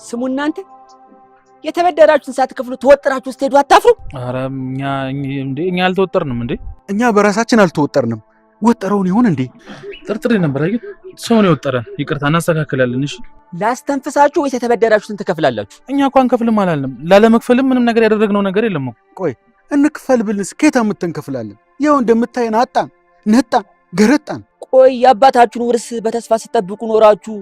ስሙ እናንተ የተበደራችሁን ሳትከፍሉ ተወጥራችሁ ስትሄዱ አታፍሩ? ኧረ እኛ አልተወጠርንም እንዴ? እኛ በራሳችን አልተወጠርንም። ወጠረውን ይሁን እንዴ? ጥርጥሬ ነበር። አይ ሰው ነው የወጠረን። ይቅርታ እናስተካክላለን። እሺ ላስተንፍሳችሁ ወይስ የተበደራችሁን ትከፍላላችሁ? እኛ እንኳን ከፍልም አላልንም። ላለመክፈልም ምንም ነገር ያደረግነው ነገር የለም እኮ። ቆይ እንክፈል ብልስ ከየት አምጥተን እንከፍላለን? ያው እንደምታየን አጣን፣ ነጣን፣ ገረጣን። ቆይ የአባታችሁን ውርስ በተስፋ ስትጠብቁ ኖራችሁ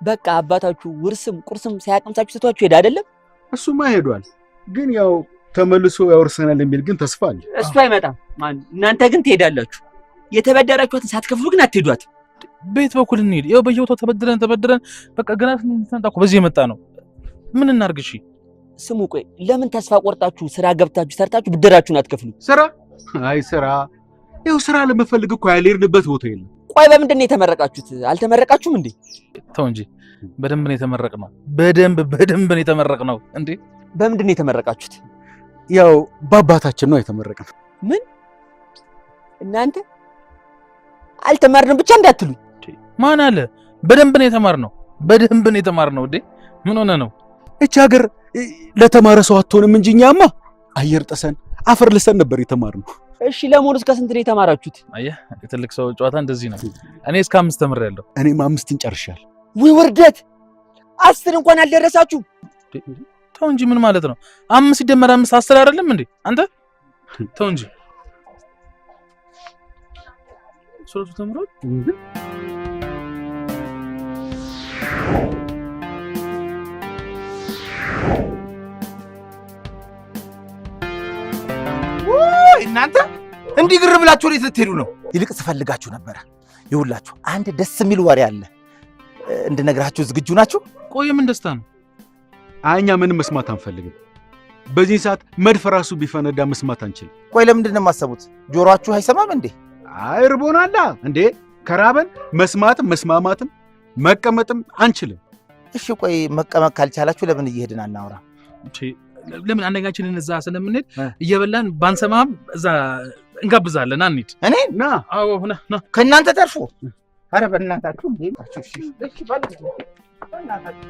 በቃ አባታችሁ ውርስም ቁርስም ሳያቀምሳችሁ ትቷችሁ ሄደ አይደለም? እሱማ ሄዷል። ግን ያው ተመልሶ ያወርሰናል የሚል ግን ተስፋ አለ። እሱ አይመጣም። እናንተ ግን ትሄዳላችሁ። የተበደራችሁትን ሳትከፍሉ ግን አትሄዷት። ቤት በኩል እንሂድ። ያው በየቦታው ተበድረን በቃ ገና ስንታቆ በዚህ የመጣ ነው። ምን እናርግ? እሺ ስሙ፣ ቆይ ለምን ተስፋ ቆርጣችሁ ስራ ገብታችሁ ሰርታችሁ ብድራችሁን አትከፍሉ? ስራ ስራ ይኸው ስራ ለመፈልግ እኮ ያልሄድንበት ቦታ የለም። ቆይ በምንድን ነው የተመረቃችሁት? አልተመረቃችሁም እንዴ? ተው እንጂ በደንብ ነው የተመረቅነው። በደንብ ነው የተመረቅነው እንዴ። በምንድን ነው የተመረቃችሁት? ያው በአባታችን ነው የተመረቅነው። ምን እናንተ አልተማርንም ብቻ እንዳትሉኝ። ማን አለ? በደንብ ነው የተማርነው እንዴ። ምን ሆነ ነው? እቺ ሀገር ለተማረ ሰው አትሆንም እንጂ እኛማ አየር ጥሰን አፈር ልሰን ነበር የተማርነው። እሺ ለሞኑስ ከስንት ነው የተማራችሁት? አየህ የትልቅ ሰው ጨዋታ እንደዚህ ነው። እኔ እስከ 5 ተምሬያለሁ። እኔም 5 ጨርሻለሁ። ወይ ውርደት! 10 እንኳን አልደረሳችሁ። ተው እንጂ ምን ማለት ነው? 5 ሲደመር 5 10 አይደለም እንዴ አንተ? ተው እንጂ ሶስቱ ተምሯል። እናንተ እንዲህ ግር ብላችሁ ወዴት ልትሄዱ ነው? ይልቅ ስፈልጋችሁ ነበር። ይውላችሁ አንድ ደስ የሚል ወሬ አለ እንድነግራችሁ ዝግጁ ናችሁ? ቆይ ምን ደስታ ነው? እኛ ምንም መስማት አንፈልግም። በዚህ ሰዓት መድፍ ራሱ ቢፈነዳ መስማት አንችልም። ቆይ ለምንድን ነው የማሰቡት? ጆሮአችሁ አይሰማም እንዴ? ርቦናላ እንዴ? ከራበን መስማትም መስማማትም መቀመጥም አንችልም። እሺ ቆይ መቀመጥ ካልቻላችሁ ለምን እየሄድን አናወራ? ለምን አንደኛችንን እዛ ስለምንሄድ እየበላን ባንሰማም እዛ እንጋብዛለን። አንሂድ። እኔ ና። አዎ ና ከእናንተ ተርፎ። ኧረ በእናታችሁ እንዴ! እሺ በእናታችሁ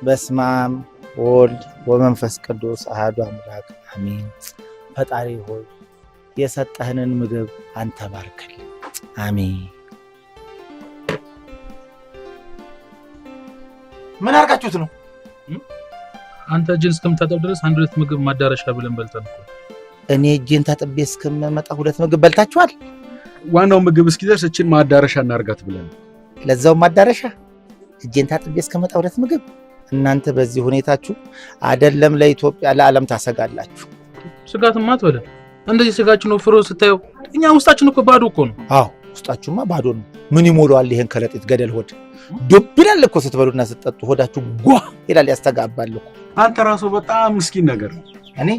በስመ አብ ወወልድ ወመንፈስ ቅዱስ አሐዱ አምላክ አሜን። ፈጣሪ ሆይ የሰጠህንን ምግብ አንተ ባርክልን። አሜን። ምን አርጋችሁት ነው? አንተ እጅን እስከምታጠብ ድረስ 1-2 ምግብ ማዳረሻ ብለን በልተን እኮ። እኔ እጄን ታጥቤ እስከምመጣ 2 ምግብ በልታችኋል? ዋናው ምግብ እስኪደርስ እችን ማዳረሻ እናርጋት ብለን። ለዛው ማዳረሻ እጄን ታጥቤ እስከመጣ 2 ምግብ። እናንተ በዚህ ሁኔታችሁ አይደለም ለኢትዮጵያ ለዓለም ታሰጋላችሁ። ስጋትማ አትበለ። እንደዚህ ስጋችን ነው ፍሮ ስታየው እኛ ውስጣችን እኮ ባዶ እኮ ነው። አዎ ውስጣችሁማ ባዶ ነው። ምን ይሞላዋል ይሄን ከረጢት ገደል ሆድ? ዱብ ይላል እኮ ስትበሉና ስትጠጡ ሆዳችሁ ጓ ይላል ያስተጋባል እኮ። አንተ ራሱ በጣም ምስኪን ነገር ነው። እኔ?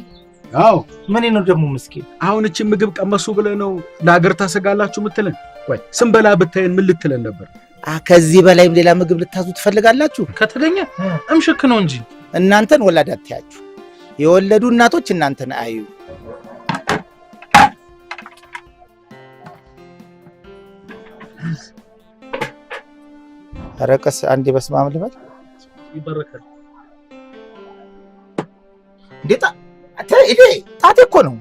አዎ ምን ነው ደግሞ ምስኪን? አሁን እቺ ምግብ ቀመሱ ብለህ ነው ለሀገር ታሰጋላችሁ ምትለን? ወይ ስንበላ ብታየን ምን ልትለን ነበር? ከዚህ በላይም ሌላ ምግብ ልታዙ ትፈልጋላችሁ? ከተገኘ እምሽክ ነው እንጂ እናንተን ወላድ አትያችሁ። የወለዱ እናቶች እናንተን አዩ። አረቀስ አንዴ በስመ አብ ልበል። ይበረካል። እንዴታ አትይዴ ጣቴ እኮ ነው።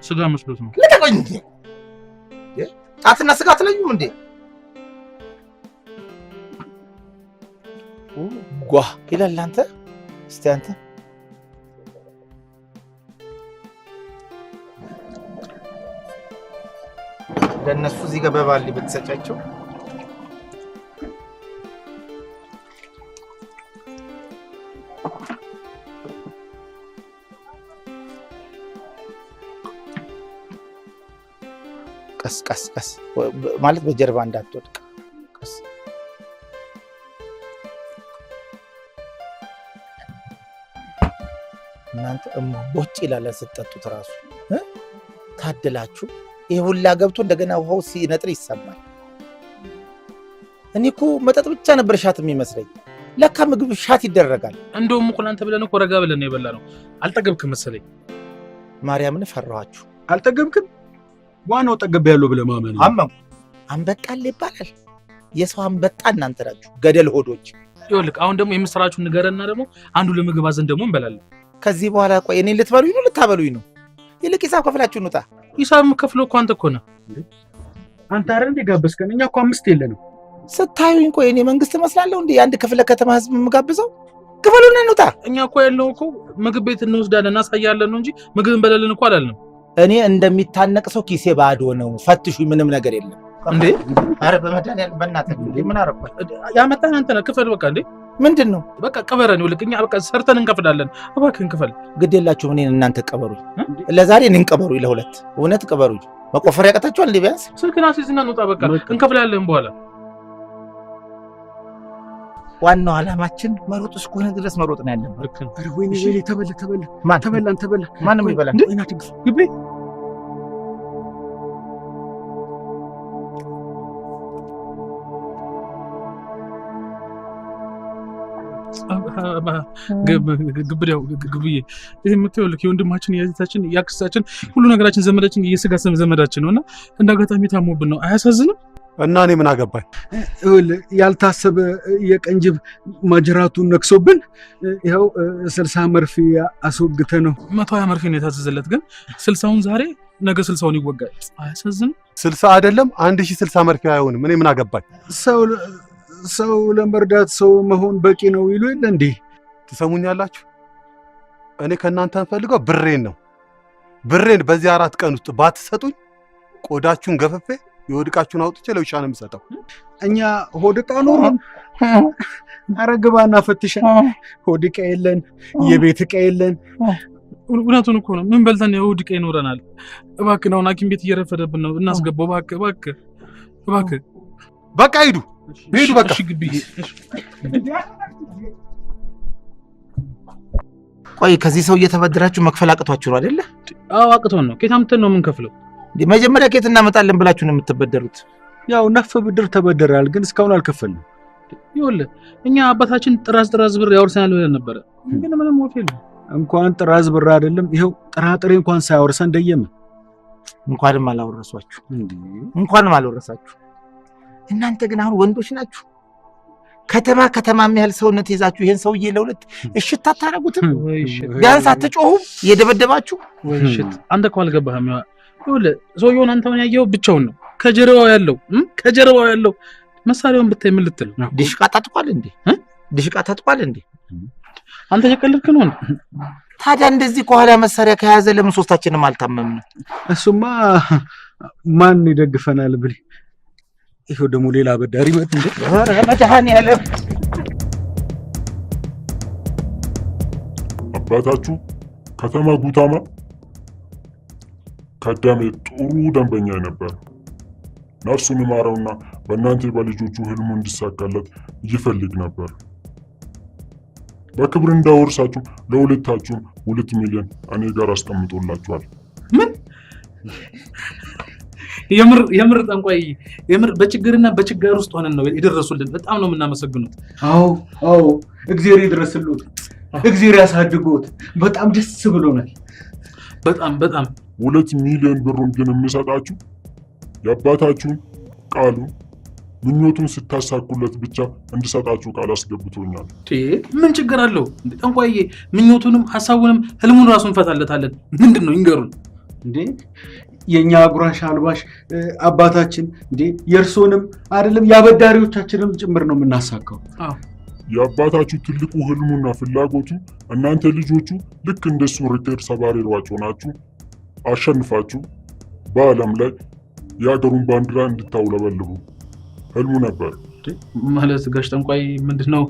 ስጋ መስሎት ነው። ለቀቀኝ እንዴ! ጣትና ስጋ አትለዩም እንዴ? ጓ ይላል አንተ። እስቲ አንተ ለነሱ እዚህ ጋር በባሊ ብትሰጫቸው ቀስ ቀስ ቀስ ማለት በጀርባ እንዳትወድቅ ቀስ። እናንተ እምቦጭ ይላል ስትጠጡት ራሱ ታድላችሁ። ይሄ ሁላ ገብቶ እንደገና ውሃው ሲነጥር ይሰማል። እኔ እኮ መጠጥ ብቻ ነበር ሻት የሚመስለኝ። ለካ ምግብ ሻት ይደረጋል። እንደውም እኮ አንተ ብለን እኮ ረጋ ብለን ነው የበላነው። አልጠገብክም መሰለኝ። ማርያምን ፈራኋችሁ። አልጠገብክም? ዋናው ጠገብ ያለው ብለህ ማመን። አመንኩ። አንበቃል ይባላል። የሰው አንበጣ እናንተ ናችሁ ገደል ሆዶች። ይኸውልህ አሁን ደግሞ የምስራችሁን ንገረና ደግሞ አንዱ ለምግብ አዘን ደግሞ እንበላለን። ከዚህ በኋላ ቆይ እኔ ልትበሉኝ ነው ልታበሉኝ ነው? ይልቅ ሂሳብ ከፍላችሁ እንውጣ። ሂሳብ የምከፍለው እኮ አንተ እኮ ነህ። አንተ አይደል እንደ ጋበዝከን? እኛ እኮ 5 የለንም። ስታዩኝ ቆይ እኔ መንግስት እመስላለሁ እንዴ? አንድ ክፍለ ከተማ ህዝብ የምጋብዘው? ክፈሉና እንውጣ። እኛ እኮ ያለው እኮ ምግብ ቤት እንወስዳለን እናሳያለን ነው እንጂ ምግብ እንበላለን እኮ አላልንም። እኔ እንደሚታነቅ ሰው ኪሴ ባዶ ነው። ፈትሹኝ፣ ምንም ነገር የለም እንዴ። አረ በመድኃኒዓለም በእናትህ እንዴ ምን አረፈ? ያመጣህ አንተ ነህ። ክፈል በቃ እንዴ። ምንድን ነው? በቃ ቅበረን። ይኸውልህ እኛ በቃ ሰርተን እንከፍላለን። እባክህን ክፈል። ግድ የላችሁም። እኔን እናንተ ቀበሩኝ። ለዛሬ እኔን ቀበሩኝ። ለሁለት እውነት ቀበሩኝ። መቆፈር ያቀታችኋል እንዴ? ቢያንስ ስልክና ሲዝና እንውጣ። በቃ እንከፍላለን በኋላ። ዋናው ዓላማችን መሮጥ እስከሆነ ድረስ መሮጥ ነው ያለብን። አረ ወይኔ ወይኔ፣ ተበላ። ማንም ይበላል። ወይና ትግፍ ግቢ ግብዬ ይሄ የምትይው የወንድማችን የእህታችን የአክስታችን ሁሉ ነገራችን ዘመዳችን የስጋ ዘመዳችን ነውና እንደ አጋጣሚ ታሞብን ነው። አያሳዝንም? እና እኔ ምን አገባኝ? ያልታሰበ የቀንጅብ ማጅራቱን ነክሶብን ይኸው 60 መርፌ አስወግተ ነው 120 መርፌ ነው የታዘዘለት። ግን 60ውን ዛሬ ነገ 60ውን ይወጋል። አያሳዝንም? 60 አይደለም 1060 መርፌ አይሆንም። እኔ ምን አገባኝ? ሰው ለመርዳት ሰው መሆን በቂ ነው ይሉ የለ እንዴ? ትሰሙኛላችሁ? እኔ ከእናንተ እንፈልገው ብሬን ነው። ብሬን በዚህ 4 ቀን ውስጥ ባትሰጡኝ ቆዳችሁን ገፈፌ የሆድቃችሁን አውጥቼ ለውሻ ነው የምሰጠው። እኛ ሆድቃ ኖሮን አረግባና ፈትሻ ሆድቃ የለን፣ የቤት ዕቃ የለን። እውነቱን እኮ ነው። ምን በልተን የሆድቃ ይኖረናል? እባክህ ነው ሐኪም ቤት እየረፈደብን ነው። እናስገባው እባክህ። በቃ ሂዱ በቃ። እሺ ግቢ። ቆይ ከዚህ ሰው እየተበደራችሁ መክፈል አቅቷችሁ ነው አይደለ? አዎ አቅቶን ነው። ከየት አምጥተን ነው የምንከፍለው? መጀመሪያ ከየት እናመጣለን ብላችሁ ነው የምትበደሩት? ያው ነፍ ብድር ተበደራል፣ ግን እስካሁን አልከፈልንም። ይኸውልህ እኛ አባታችን ጥራዝ ብር ያወርሰናል ብለን ነበረ፣ ግን ምንም ወፍ የለም። እንኳን ጥራዝ ብር አይደለም ይኸው ጥራጥሬ እንኳን ሳያወርሰን ደየመ። እንኳንም አላወረሳችሁ። እናንተ ግን አሁን ወንዶች ናችሁ። ከተማ የሚያህል ሰውነት ይዛችሁ ይሄን ሰውዬ ለሁለት እሽት አታረጉትም? ቢያንስ አትጮሁም? እየደበደባችሁ አንተ እኮ አልገባህም። ይኸውልህ ሰውዬውን አንተውን ያየኸው ብቻውን ነው። ከጀርባው ያለው መሳሪያውን ብታይ ምን ልትል ነው? ድሽቃ ታጥቋል እንዴ? አንተ የቀለድክ ነው። ታዲያ እንደዚህ ከኋላ መሳሪያ ከያዘ ለምን ሶስታችንም አልታመምንም? እሱማ ማን ይደግፈናል ብለህ ይሄው ደግሞ ሌላ በዳሪ መጥ እንዴ? ኧረ መድኃኒዓለም አባታችሁ ከተማ ጉታማ ከዳሜ ጥሩ ደንበኛ ነበር። ነፍሱን ይማረውና በእናንተ በልጆቹ ህልሙ እንዲሳካለት ይፈልግ ነበር። በክብር እንዳወርሳችሁ ለሁለታችሁም 2 ሚሊዮን እኔ ጋር አስቀምጦላችኋል። ምን የምር ጠንቋይ፣ የምር በችግርና በችጋር ውስጥ ሆነን ነው የደረሱልን። በጣም ነው የምናመሰግኑት። አዎ እግዚአብሔር ይድረስልዎት፣ እግዚአብሔር ያሳድጎት። በጣም ደስ ብሎናል። በጣም 2 ሚሊዮን ብሩን ግን የምሰጣችሁ የአባታችሁን ቃሉን ምኞቱን ስታሳኩለት ብቻ እንድሰጣችሁ ቃል አስገብቶኛል። ምን ችግር አለው ጠንቋዬ? ምኞቱንም ሐሳቡንም ህልሙን ራሱን እንፈታለታለን። ምንድን ነው ይንገሩን እንዴ? የኛ ጉራሽ አልባሽ አባታችን እንዴ የእርሶንም አይደለም ያበዳሪዎቻችንም ጭምር ነው የምናሳካው። የአባታችሁ ትልቁ ህልሙና ፍላጎቱ እናንተ ልጆቹ ልክ እንደሱ ሪከርድ ሰባሪ ሯጭ ሆናችሁ አሸንፋችሁ በዓለም ላይ የሀገሩን ባንዲራ እንድታውለበልቡ ህልሙ ነበር። ማለት ጋሽ ጠንቋይ ምንድነው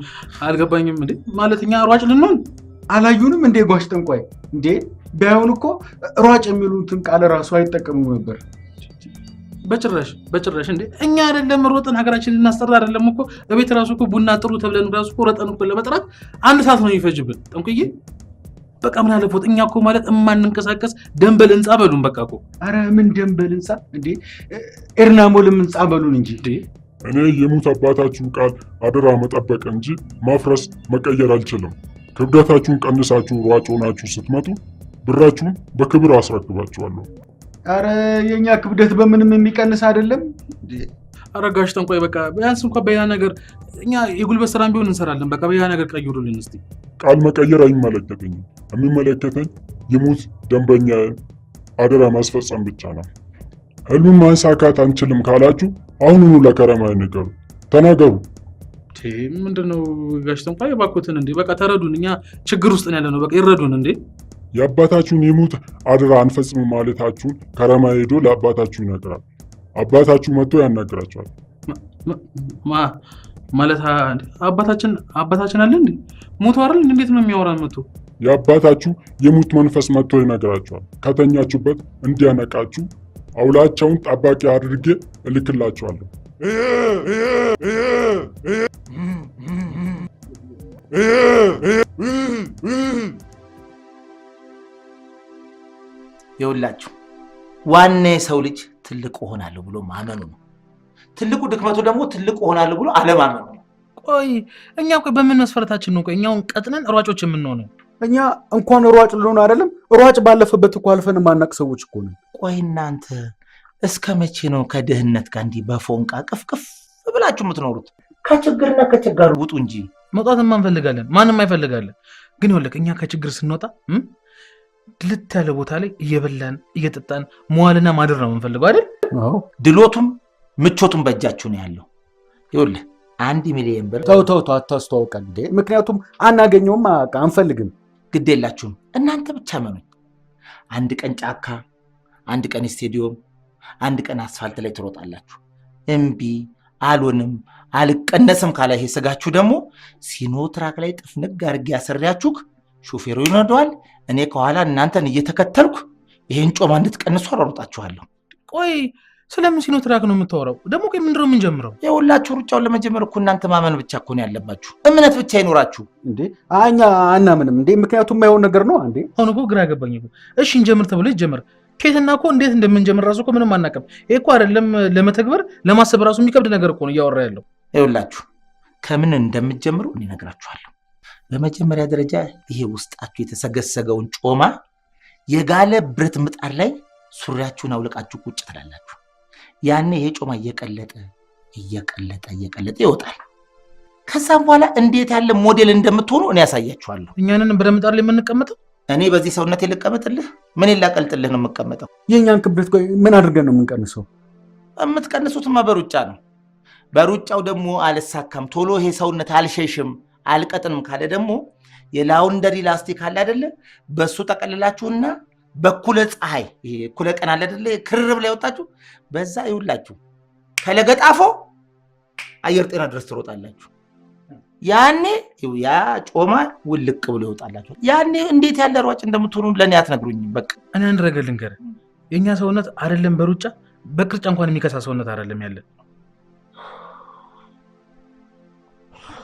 አልገባኝም። እንዴ ማለት እኛ ሯጭ ልንሆን አላዩንም እንዴ ጋሽ ጠንቋይ? እንዴ ቢያዩን እኮ ሯጭ የሚሉትን ቃል ራሱ አይጠቀሙ ነበር። በጭራሽ እንዴ እኛ አይደለም ሮጠን ሀገራችንን እናስጠራ አይደለም እኮ በቤት ራሱ እኮ ቡና ጥሩ ተብለን ራሱ እኮ ሮጠን እኮ ለመጥራት 1 ሰዓት ነው የሚፈጅብን። ጠንቋዬ በቃ ምን አለፎት እኛ እኮ ማለት እማንንቀሳቀስ ደንበል ህንጻ በሉን። በቃ እኮ አረ ምን ደንበል ህንጻ እንዴ ኤርናሞልም ህንጻ በሉን እንጂ። እኔ የሙት አባታችሁ ቃል አደራ መጠበቅ እንጂ ማፍረስ መቀየር አልችልም። ክብደታችሁን ቀንሳችሁ ሯጭ ሆናችሁ ስትመጡ ብራችሁን በክብር አስረክባችኋለሁ። አረ የኛ ክብደት በምንም የሚቀንስ አይደለም። አረጋሽ ጠንቋይ በቃ ቢያንስ እንኳን በያ ነገር እኛ የጉልበት ስራም ቢሆን እንሰራለን። በቃ በያ ነገር ቀይሩልን እስቲ። ቃል መቀየር አይመለከተኝም። የሚመለከተኝ የሙት ደንበኛ አደራ ማስፈጸም ብቻ ነው። ህልምን ማንሳካት አንችልም ካላችሁ አሁኑኑ ለከረማ ንገሩ፣ ተናገሩ። ምንድነው ጋሽ ጠንቋይ እባክዎትን እንዴ በቃ ተረዱን። እኛ ችግር ውስጥ ነው ያለነው። በቃ ይረዱን እንዴ። የአባታችሁን የሙት አደራ አንፈጽም ማለታችሁን ከረማ ሄዶ ለአባታችሁ ይነግራል። አባታችሁ መጥቶ ያናግራቸዋል። ማለት አባታችን አለ እንዴ? ሞቶ አይደል? እንዴት ነው የሚያወራን? መጥቶ የአባታችሁ የሙት መንፈስ መጥቶ ይነግራቸዋል። ከተኛችሁበት እንዲያነቃችሁ አውላቸውን ጠባቂ አድርጌ እልክላችኋለሁ። ይኸውላችሁ ዋና የሰው ልጅ ትልቅ እሆናለሁ ብሎ ማመኑ ነው። ትልቁ ድክመቱ ደግሞ ትልቅ እሆናለሁ ብሎ አለማመኑ ነው። ቆይ እኛ በምን መስፈርታችን ነው እኛውን ቀጥነን ሯጮች የምንሆነው? እኛ እንኳን ሯጭ ልሆን አይደለም ሯጭ ባለፈበት እኮ አልፈን ማናቅ ሰዎች እኮ ነን። ቆይ እናንተ እስከ መቼ ነው ከድህነት ጋር እንዲህ በፎንቃ ቅፍቅፍ ብላችሁ የምትኖሩት? ከችግርና ከችጋር ውጡ እንጂ። መውጣትማ እንፈልጋለን፣ ማንም አይፈልጋለን። ግን ይኸውልህ እኛ ከችግር ስንወጣ ድልት ያለ ቦታ ላይ እየበላን እየጠጣን መዋልና ማደር ነው የምንፈልገው አይደል? ድሎቱም ምቾቱም በእጃችሁ ነው ያለው። ይኸውልህ 1 ሚሊዮን ብር ተው አታስተዋውቀን እንዴ። ምክንያቱም አናገኘውም፣ አንፈልግም። ግድ የላችሁም እናንተ ብቻ መኑኝ። 1 ቀን ጫካ፣ 1 ቀን ስቴዲዮም፣ 1 ቀን አስፋልት ላይ ትሮጣላችሁ። እምቢ አልሆንም አልቀነስም ካለ ይሄ ስጋችሁ ደግሞ ሲኖትራክ ላይ ጥፍንግ አድርጌ ያሰሪያችሁ ሹፌሩ ይነዳዋል። እኔ ከኋላ እናንተን እየተከተልኩ ይሄን ጮማ እንድትቀንሱ አሯሩጣችኋለሁ። ቆይ ስለምን ሲኖትራክ ነው የምታወራው? ደግሞ ቆይ ምንድነው የምንጀምረው? የሁላችሁ ሩጫውን ለመጀመር እኮ እናንተ ማመን ብቻ እኮ ነው ያለባችሁ። እምነት ብቻ ይኖራችሁ እንዴ። እኛ አናምንም እንዴ። ምክንያቱም የማይሆን ነገር ነው እንዴ። አሁን እኮ ግራ ገባኝ እኮ። እሺ እንጀምር ተብሎ ይጀምር። ከየትና እኮ እንዴት እንደምንጀምር ራሱ እኮ ምንም አናውቅም። ይሄ እኮ አይደለም ለመተግበር ለማሰብ ራሱ የሚከብድ ነገር እኮ ነው እያወራ ያለው። ይኸውላችሁ ከምን እንደምትጀምሩ እኔ እነግራችኋለሁ። በመጀመሪያ ደረጃ ይሄ ውስጣችሁ የተሰገሰገውን ጮማ የጋለ ብረት ምጣድ ላይ ሱሪያችሁን አውልቃችሁ ቁጭ ትላላችሁ። ያኔ ይሄ ጮማ እየቀለጠ ይወጣል። ከዛም በኋላ እንዴት ያለ ሞዴል እንደምትሆኑ እኔ ያሳያችኋለሁ። እኛንን በምጣድ ላይ የምንቀመጠው እኔ በዚህ ሰውነት ልቀመጥልህ? ምን ላቀልጥልህ ነው የምቀመጠው? የእኛን ክብደት ምን አድርገን ነው የምንቀንሰው? የምትቀንሱትማ በሩጫ ነው። በሩጫው ደግሞ አልሳካም ቶሎ ይሄ ሰውነት አልሸሽም አልቀጥንም ካለ ደግሞ የላውንደሪ ላስቲክ አለ አይደለ? በሱ ጠቀልላችሁና በኩለ ፀሐይ ይሄ ኩለ ቀን አለ አይደለ? ክርብ ላይ ወጣችሁ በዛ ይውላችሁ ከለገጣፎ አየር ጤና ድረስ ትሮጣላችሁ። ያኔ ያ ጮማ ውልቅ ብሎ ይወጣላችሁ። ያኔ እንዴት ያለ ሯጭ እንደምትሆኑ ለኔ አትነግሩኝም? በቃ እኔ አንድ ነገር ልንገርህ፣ የኛ ሰውነት አይደለም በሩጫ በቅርጫ እንኳን የሚከሳ ሰውነት አይደለም ያለን።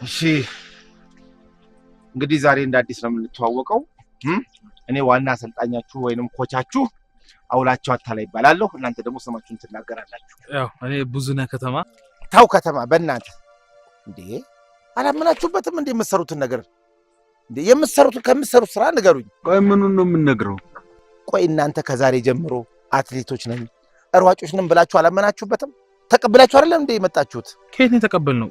እሺ እንግዲህ ዛሬ እንደ አዲስ ነው የምንተዋወቀው። እኔ ዋና አሰልጣኛችሁ ወይንም ኮቻችሁ አውላችሁ አታላይ ይባላለሁ። እናንተ ደግሞ ስማችሁን ትናገራላችሁ። ያው እኔ ብዙነህ ከተማ። ታው ከተማ በእናንተ እንዴ አላመናችሁበትም እንዴ? የምትሰሩትን ነገር እንዴ የምትሰሩትን ከምትሰሩት ስራ ንገሩኝ። ቆይ ምኑን ነው የምንነግረው? ቆይ እናንተ ከዛሬ ጀምሮ አትሌቶች ነን ሯጮች ነን ብላችሁ አላመናችሁበትም? ተቀብላችሁ አይደለም እንዴ የመጣችሁት? ከየት ነው የተቀበልነው?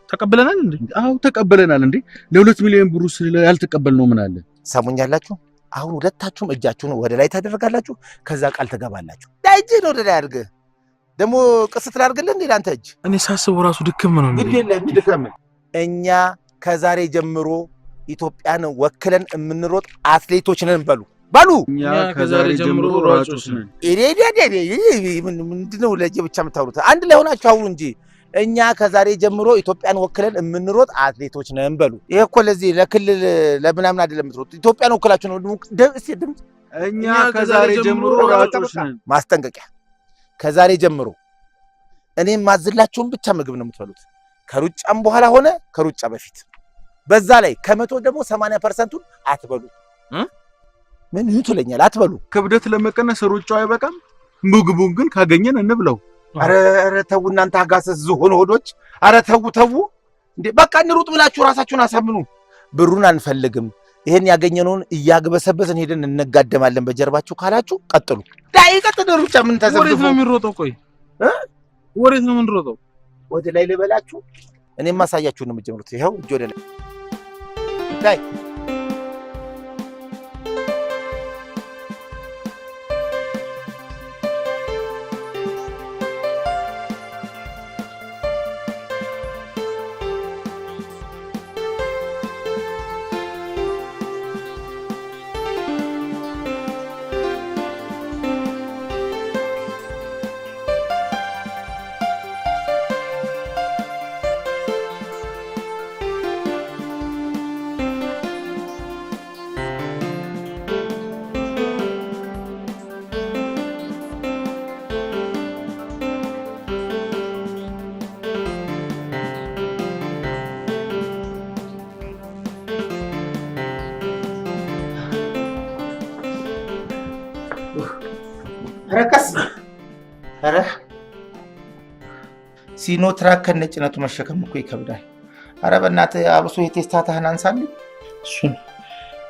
ተቀበለናል እንዴ? አዎ ተቀበለናል እንዴ። ለ2 ሚሊዮን ብር ያልተቀበልነው ምን አለ? ሰሙኛላችሁ? አሁን ሁለታችሁም እጃችሁን ወደ ላይ ታደርጋላችሁ። ከዛ ቃል ትገባላችሁ። ዳይጅን ወደ ላይ አድርገህ ደግሞ ቅስት ላድርግልህ እንዴ ላንተ እጅ። እኔ ሳስበው ራሱ ድክም ነው እንዴ። ድክም እኛ ከዛሬ ጀምሮ ኢትዮጵያን ወክለን የምንሮጥ አትሌቶች ነን በሉ። እኛ ከዛሬ ጀምሮ ሯጮች ነን። ምንድነው ለየብቻ የምታወሩት? አንድ ላይ ሆናችሁ አውሩ እንጂ። እኛ ከዛሬ ጀምሮ ኢትዮጵያን ወክለን የምንሮጥ አትሌቶች ነን በሉ። ይሄ እኮ ለዚህ ለክልል ለምናምን አይደለም የምትሮጡት፣ ኢትዮጵያን ወክላችሁ ነው። እስቲ ድምፅ። እኛ ከዛሬ ጀምሮ ሯጮች ነን። ማስጠንቀቂያ፣ ከዛሬ ጀምሮ እኔም ማዝላችሁን ብቻ ምግብ ነው የምትበሉት፣ ከሩጫም በኋላ ሆነ ከሩጫ በፊት። በዛ ላይ ከመቶ ደግሞ 80% አትበሉ። ምን ይቱለኛል? አትበሉ። ክብደት ለመቀነስ ሩጫው አይበቃም፣ ምግቡን ግን ካገኘን እንብለው። ኧረ ተው እናንተ አጋሰስ ዝሆን ሆዶች። ኧረ ተው እንዴ! በቃ እንሩጥ ብላችሁ ራሳችሁን አሳምኑ። ብሩን አንፈልግም፣ ይሄን ያገኘነውን እያግበሰበስን ሄደን እንጋደማለን በጀርባችሁ ካላችሁ ቀጥሉ። ዳይ ቀጥሉ። ሩጫ ምን ተዘብቶ ወዴት ነው የሚሮጠው? ቆይ ወዴት ነው የምንሮጠው? ወደ ላይ ልበላችሁ? እኔም ማሳያችሁ ነው የምጀምሩት። ይኸው እጅ ወደ ላይ ዳይ ረከስ ኧረ ሲኖትራክ ከነጭነቱ መሸከም እኮ ይከብዳል። ኧረ በእናትህ አብሶ የቴስታታህን አንሳልኝ።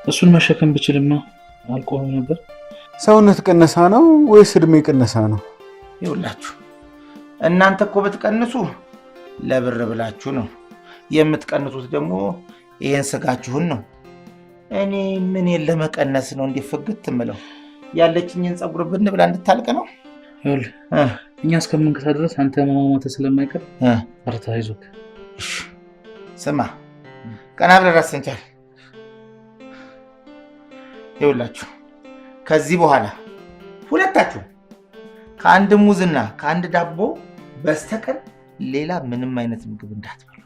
እሱን መሸከም ብችልማ አልቆምም ነበር። ሰውነት ቅነሳ ነው ወይስ እድሜ ቅነሳ ነው? ይኸውላችሁ እናንተ እኮ ብትቀንሱ ለብር ብላችሁ ነው የምትቀንሱት፣ ደግሞ ይሄን ስጋችሁን ነው። እኔ ምን ለመቀነስ ነው እንዴ ፍግት እምለው? ያለችኝን ፀጉር ብን ብላ እንድታልቅ ነው። ይኸውልህ እኛ እስከምንከሳ ድረስ አንተ ማማማተ ስለማይቀር አርታ ይዞክ። ስማ ቀና ብለህ ራስህን ቻል። ይኸውላችሁ ከዚህ በኋላ ሁለታችሁ ከአንድ ሙዝና ከአንድ ዳቦ በስተቀር ሌላ ምንም አይነት ምግብ እንዳትበሉ።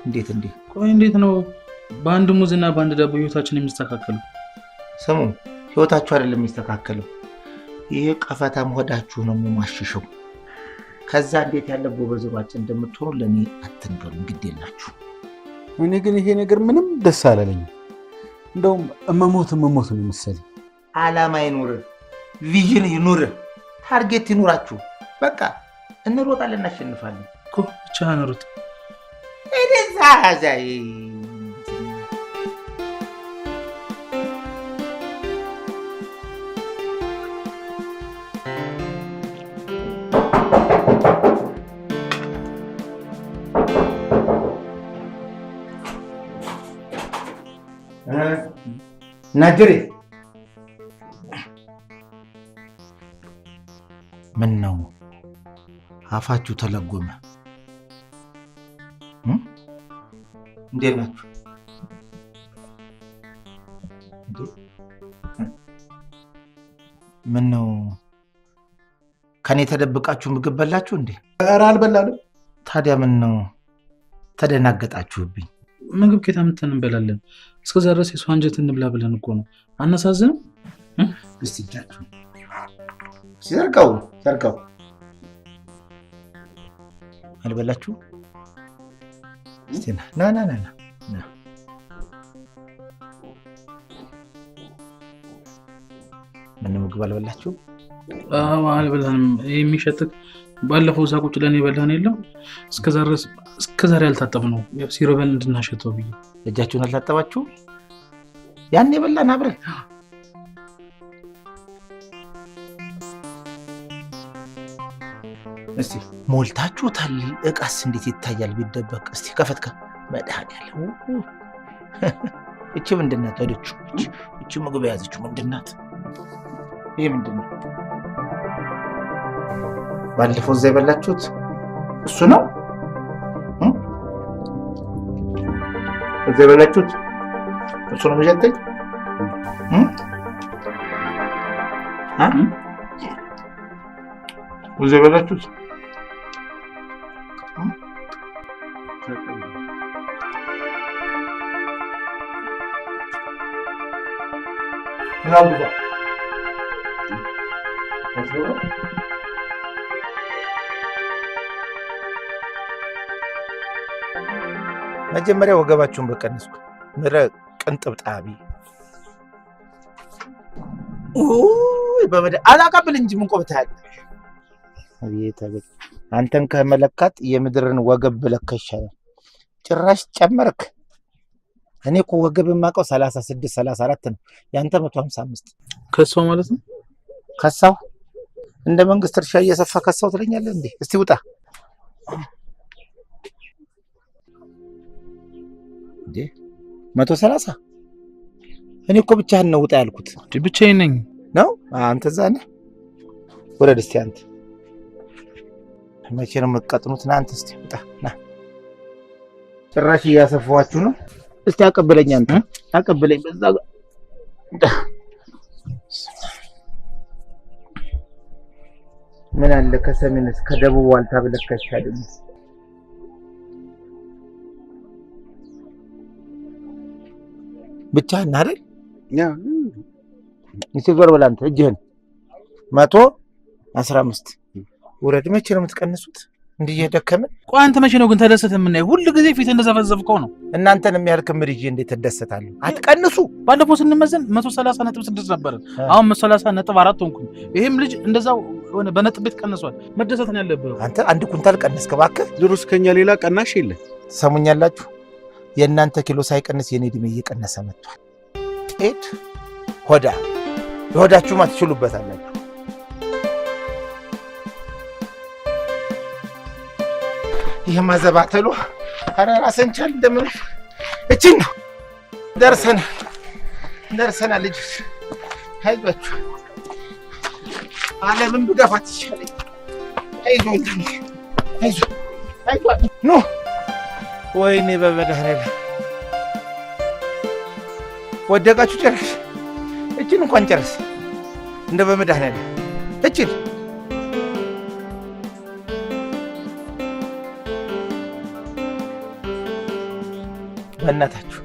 እንዴት? ቆይ እንዴት ነው በአንድ ሙዝና በአንድ ዳቦ ህይወታችን የሚስተካከለው? ስሙ ህይወታችሁ አይደለም የሚስተካከለው፣ ይሄ ቀፈታም ሆዳችሁ ነው የሚሟሽሸው። ከዛ እንዴት ያለ ጎበዝ ሯጭ እንደምትሆኑ ለእኔ አትንገሩኝ፣ ግድ የላችሁ። እኔ ግን ይሄ ነገር ምንም ደስ አላለኝም። እንደውም እመሞት ነው መሰለኝ። ዓላማ ይኑር፣ ቪዥን ይኑር፣ ታርጌት ይኑራችሁ። በቃ እንሮጣለን፣ እናሸንፋለን እኮ ብቻ እንሩጥ። እዛዛይ ናጅሬ ምን ነው አፋችሁ ተለጎመ? እንዴት ናችሁ? ምን ነው ከኔ ተደብቃችሁ ምግብ በላችሁ እንዴ? ኧረ አልበላንም። ታዲያ ምን ነው ተደናገጣችሁብኝ? ምግብ ከየት አምጥተን እንበላለን? እስከዛ ድረስ የሰው አንጀት እንብላ ብለን እኮ ነው። አናሳዝንም? እስቲ እጃችሁ ዘርጋው። አልበላችሁ? እስቲ ና ምን ምግብ አልበላችሁ? አልበላንም። የሚሸትክ ባለፈው እዛ ቁጭ ብለን የበላን የለም እስከዛሬ አልታጠብነው ሲርበን እንድናሸተው ብዬ። እጃችሁን አልታጠባችሁ? ያን የበላን አብረን እስቲ ሞልታችሁታል። እቃስ እንዴት ይታያል ቢደበቅ? እስቲ ከፈትካ መድኃኒዓለም። እቺ ምንድን ናት? እቺ ምግብ የያዘችው ምንድን ናት? ይሄ ምንድን ነው? ባለፈው እዛ የበላችሁት እሱ ነው? እዛ የበላችሁት እሱ ነው የሚሸተኝ? እዛ የበላችሁት መጀመሪያ ወገባችሁን በቀንስኩ ምረ ቅንጥብጣቢ በመደ አላቀብል እንጂ ምን ቆብታል። አቤት አቤት! አንተን ከመለካት የምድርን ወገብ ብለካ ይሻላል። ጭራሽ ጨመርክ። እኔ እኮ ወገብ የማውቀው 36 34 ነው። ያንተ 155 ከሰው ማለት ነው። ከሳው እንደ መንግስት እርሻ እየሰፋ ከሳው ትለኛለህ እንዴ? እስቲ ውጣ እንዴ! 130 እኔ እኮ ብቻህን ነው ውጣ ያልኩት። ብቻዬን ነኝ ነው አንተ እዛ ነህ። ወረድ እስቲ አንተ መቼ ነው የምትቀጥኑት? ና አንተ እስቲ ውጣ ና። ጭራሽ እያሰፋችሁ ነው። እስቲ አቀበለኝ አንተ አቀበለኝ። በዛ ምን አለ ከሰሜንስ ከደቡብ ዋልታ ብለህ ከሻደኝ ብቻህን አይደል? ዞር በል አንተ እጅህን 115 ውረድ። መቼ ነው የምትቀንሱት? እንዲህ እየደከምን። ቆይ አንተ መቼ ነው ግን ተደሰተ የምናየው? ሁሉ ጊዜ ፊት እንደዘፈዘፍከው ነው። እናንተን የሚያህል ክምር ይዤ እንዴት እደሰታለሁ? አትቀንሱ። ባለፈው ስንመዘን 130.6 ነበር። አሁን 130.4 ሆንኩኝ። ይሄም ልጅ እንደዛው ሆነ በነጥብ ቤት ቀንሷል። መደሰት ነው ያለብህ። አንተ 1 ኩንታል ቀነስክ እባክህ። ድሮስ ከኛ ሌላ ቀናሽ የለ። ሰሙኛላችሁ? የእናንተ ኪሎ ሳይቀንስ የኔ እድሜ እየቀነሰ መጥቷል። ኤድ ሆዳ የሆዳችሁ ማትችሉበታላችሁ። ይሄ ማዘባተሉ ኧረ ራስን ቻል። እንደምን እቺን ነው ደርሰናል ልጆች፣ አይዟችሁ። ዓለምን ብገፋት ይሻለኝ። አይዞህ ኖ ወይኔ በመድኃኒዓለም ወደቃችሁ ጨረስ። እችን እንኳን ጨረስ እንደ በመድኃኒዓለም እችን በእናታችሁ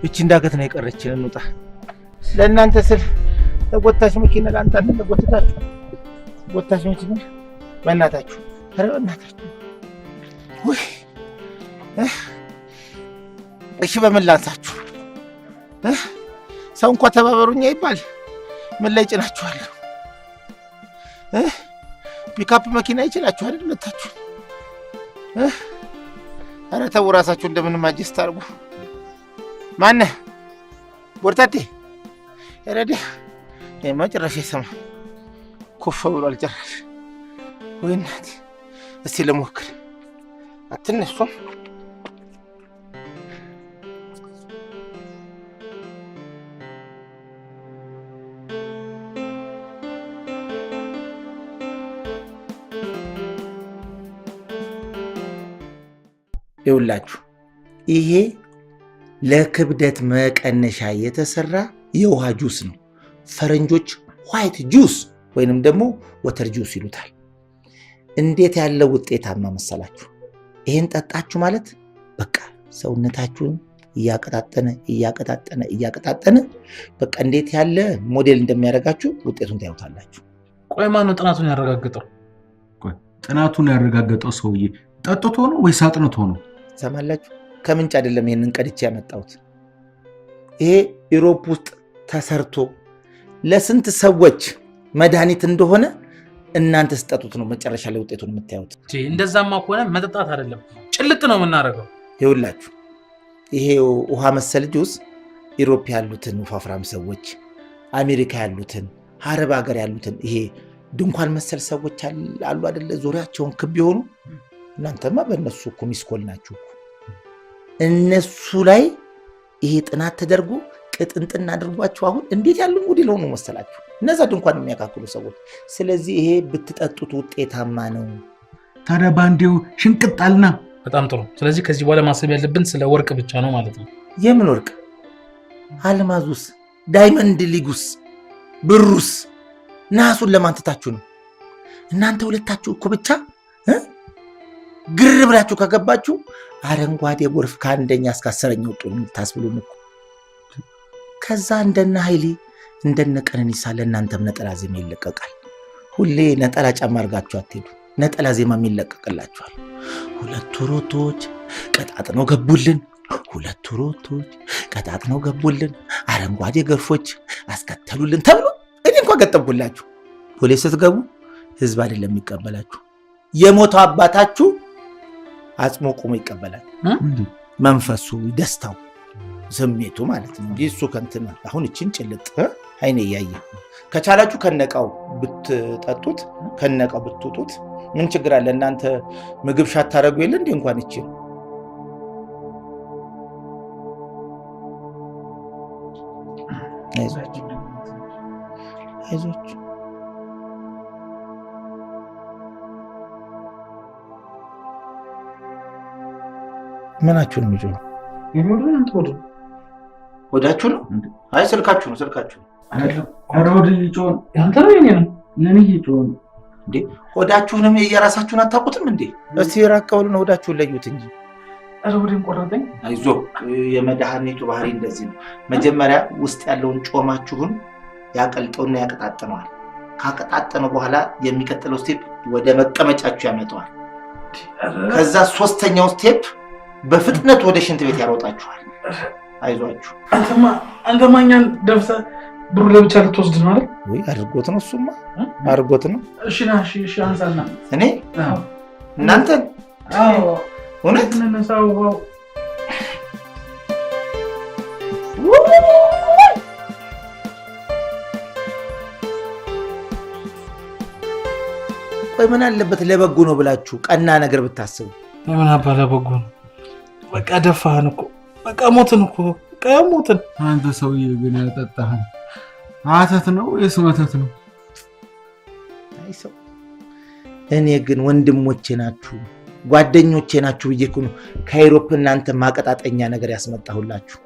እቺ እንዳገት ነው የቀረችን። እንውጣ። ለእናንተ ስል ለጎታች መኪና ለአንተ ለጎትታችሁ ጎታች መኪና በእናታችሁ ኧረ በእናታችሁ ወይ እሺ በምን ላንሳችሁ? ሰው እንኳን ተባበሩኛ ይባል ምን ላይ ጭናችኋለሁ? ፒካፕ መኪና ይችላችሁ አይደል? ሁለታችሁ ኧረ ተው እራሳችሁ እንደምንም አጀስት አድርጉ። ማነህ ቦርታቴ? ረዲ መጨረሻ ይሰማ ኮፈ ብሏል ጭራሽ። ወይ እናቴ እስቲ ልሞክር። አትነሱም? ይውላችሁ ይሄ ለክብደት መቀነሻ የተሰራ የውሃ ጁስ ነው። ፈረንጆች ዋይት ጁስ ወይንም ደግሞ ወተር ጁስ ይሉታል። እንዴት ያለ ውጤታማ መሰላችሁ! ይሄን ጠጣችሁ ማለት በቃ ሰውነታችሁን እያቀጣጠነ በቃ እንዴት ያለ ሞዴል እንደሚያደርጋችሁ ውጤቱን ታዩታላችሁ። ቆይ ማን ነው ጥናቱን ያረጋገጠው? ቆይ ጥናቱን ያረጋገጠው ሰውዬ ጠጥቶ ነው ወይስ አጥንቶ ነው? ሰማላችሁ? ከምንጭ አይደለም ይሄንን ቀድቼ ያመጣሁት። ይሄ ዩሮፕ ውስጥ ተሰርቶ ለስንት ሰዎች መድኃኒት እንደሆነ እናንተ ስጠጡት ነው መጨረሻ ላይ ውጤቱን የምታዩት። እንደዛማ ከሆነ መጠጣት አይደለም ጭልጥ ነው የምናደርገው። ይኸውላችሁ ይሄ ውሃ መሰል ጁስ ዩሮፕ ያሉትን ወፋፍራም ሰዎች፣ አሜሪካ ያሉትን፣ አረብ ሀገር ያሉትን ይሄ ድንኳን መሰል ሰዎች አሉ አይደለ? ዙሪያቸውን ክብ የሆኑ እናንተማ በእነሱ እኮ ሚስኮል ናችሁ። እነሱ ላይ ይሄ ጥናት ተደርጎ ቅጥንጥና አድርጓችሁ አሁን እንዴት ያሉ ሞዴል ሆኑ መሰላችሁ እነዛ ድንኳን የሚያካክሉ ሰዎች። ስለዚህ ይሄ ብትጠጡት ውጤታማ ነው። ታዲያ ባንዴው ሽንቅጣልና በጣም ጥሩ። ስለዚህ ከዚህ በኋላ ማሰብ ያለብን ስለ ወርቅ ብቻ ነው ማለት ነው። የምን ወርቅ? አልማዙስ፣ ዳይመንድ ሊጉስ፣ ብሩስ፣ ናሱን ለማንተታችሁ ነው። እናንተ ሁለታችሁ እኮ ብቻ ግር ብላችሁ ከገባችሁ አረንጓዴ ጎርፍ ከአንደኛ እስከ 10ኛ ወጡ የምታስብሉን እኮ። ከዛ እንደነ ኃይሌ እንደነ ቀነኒሳ ለእናንተም ነጠላ ዜማ ይለቀቃል። ሁሌ ነጠላ ጫማ አድርጋችሁ አትሄዱ። ነጠላ ዜማም ይለቀቅላችኋል። ሁለቱ ሮቶች ቀጣጥነው ገቡልን፣ አረንጓዴ ገርፎች አስከተሉልን ተብሎ እኔ እንኳን ገጠምኩላችሁ። ፖሊስ ስትገቡ ህዝብ አይደለም የሚቀበላችሁ፣ የሞተው አባታችሁ አጽሞ ቆሞ ይቀበላል። መንፈሱ፣ ደስታው፣ ስሜቱ ማለት ነው እንጂ እሱ ከንትና አሁን እቺን ጭልጥ አይኔ እያየ ከቻላችሁ ከነቃው ብትጠጡት ከነቃው ብትውጡት ምን ችግር አለ? እናንተ ምግብ ሻት ታደርጉ የለ እንዴ? እንኳን እቺን አይዟችሁ አይዟችሁ። ምናችሁ ነው የሚጮህ? ወዳችሁ ነው? አይ ስልካችሁ ነው ስልካችሁ። ኧረ ወደ ይጮህ ያንተ ነው የኔ ነው ለኔ ይጮህ እንዴ? ወዳችሁንም የራሳችሁን አታውቁትም እንዴ? እስቲ ራቀውልን ወዳችሁን ለዩት እንጂ። ኧረ ወዴን ቆረጠኝ። አይዞ የመድኃኒቱ ባህሪ እንደዚህ ነው። መጀመሪያ ውስጥ ያለውን ጮማችሁን ያቀልጠውና ያቀጣጥነዋል። ካቀጣጠነው በኋላ የሚቀጥለው ስቴፕ ወደ መቀመጫችሁ ያመጣዋል። ከዛ ሶስተኛው ስቴፕ በፍጥነት ወደ ሽንት ቤት ያሮጣችኋል። አይዟችሁ። አንተማ እኛን ደፍተህ ብሩ ለብቻ ልትወስድ ነው አይደል? ወይ አድርጎት ነው እሱማ አድርጎት ነው። እሺ ና እሺ አንሳና እኔ እናንተ እውነት ነሳው ቆይ ምን አለበት ለበጎ ነው ብላችሁ ቀና ነገር ብታስቡ። ምን አባለ በጎ ነው? በቃ ደፋህን እኮ በቃ ሞትን እኮ በቃ ሞትን። አንተ ሰውዬ ግን ያጠጣህን አተት ነው ወይስ መተት ነው? አይ ሰው እኔ ግን ወንድሞቼ ናችሁ ጓደኞቼ ናችሁ ብዬ እኮ ነው ከአውሮፓ እናንተ ማቀጣጠኛ ነገር ያስመጣሁላችሁ።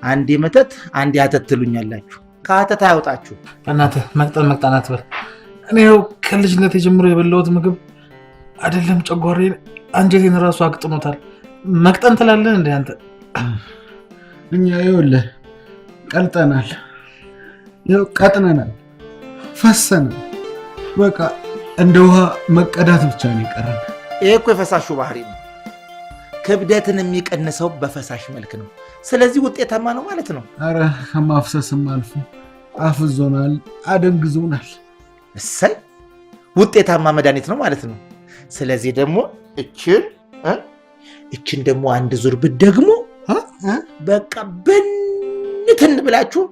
አንዴ መተት አንዴ አተት ትሉኛላችሁ። ከአተት አያውጣችሁ። እናንተ መቅጠናት በል። እኔው ከልጅነት ጀምሮ የበላሁት ምግብ አይደለም ጨጓራዬን አንጀቴን ራሱ አቅጥኖታል። መቅጠን ትላለህ እንዴ አንተ? እኛ ይኸውልህ ቀልጠናል፣ ይኸው ቀጥነናል፣ ፈሰናል። በቃ እንደ ውሃ መቀዳት ብቻ ነው ይቀራል። ይሄ እኮ የፈሳሹ ባህሪ ነው። ክብደትን የሚቀንሰው በፈሳሽ መልክ ነው። ስለዚህ ውጤታማ ነው ማለት ነው። አረ ከማፍሰስም አልፎ አፍዞናል፣ አደንግዞናል። እሰይ ውጤታማ መድኃኒት ነው ማለት ነው። ስለዚህ ደግሞ እችን ደግሞ አንድ ዙር ብትደግሙ በቃ ብንትን ብላችሁ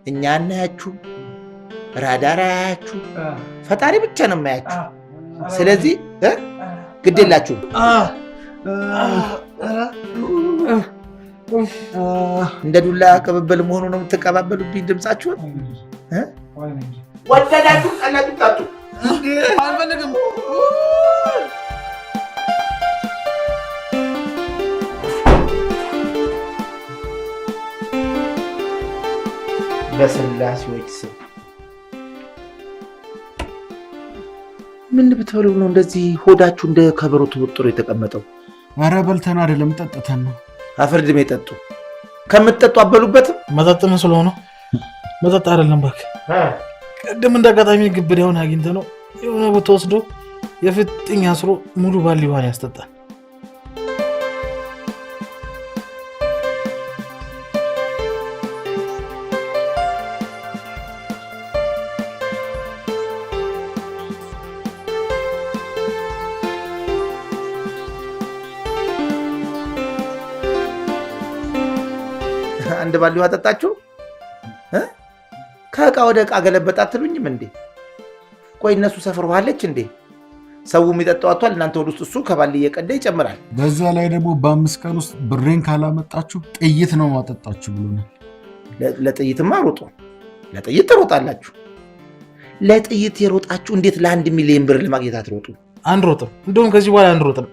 እኛ እናያችሁ፣ ራዳር አያችሁ፣ ፈጣሪ ብቻ ነው የማያችሁ። ስለዚህ ግዴላችሁ እንደ ዱላ ቅብብል መሆኑ ነው የምትቀባበሉብኝ ድምጻችሁን። ወደዳችሁ ጠላችሁ ጣጡ አልፈልግም። በስላሴዎች ስም ምን ብትበሉ ነው እንደዚህ ሆዳችሁ እንደ ከበሮ ተወጥሮ የተቀመጠው? አረ በልተን አይደለም ጠጥተን ነው። አፈርድሜ ጠጡ። ከምትጠጡ አበሉበትም። መጠጥ መስሎ ነው። መጠጥ አይደለም እባክህ። ቅድም እንዳጋጣሚ ግብዳውን አግኝተ ነው የሆነ ቦታ ወስዶ የፍጥኝ አስሮ ሙሉ ባሊ ውሃ ያስጠጣል። አንድ ባሊ ውሃ ጠጣችሁ? ከዕቃ ወደ ዕቃ ገለበጣ አትሉኝም እንዴ? ቆይ እነሱ ሰፈር ውሃ አለች እንዴ? ሰው የሚጠጣው አጥቷል። እናንተ ወደ ውስጥ እሱ ከባሊ እየቀዳ ይጨምራል። በዛ ላይ ደግሞ በ5 ቀን ውስጥ ብሬን ካላመጣችሁ ጥይት ነው ማጠጣችሁ ብሎናል። ለጥይትማ ሮጡ። ለጥይት ትሮጣላችሁ። ለጥይት የሮጣችሁ እንዴት ለ1 ሚሊዮን ብር ለማግኘት አትሮጡ? አንሮጥም። እንደውም ከዚህ በኋላ አንሮጥም።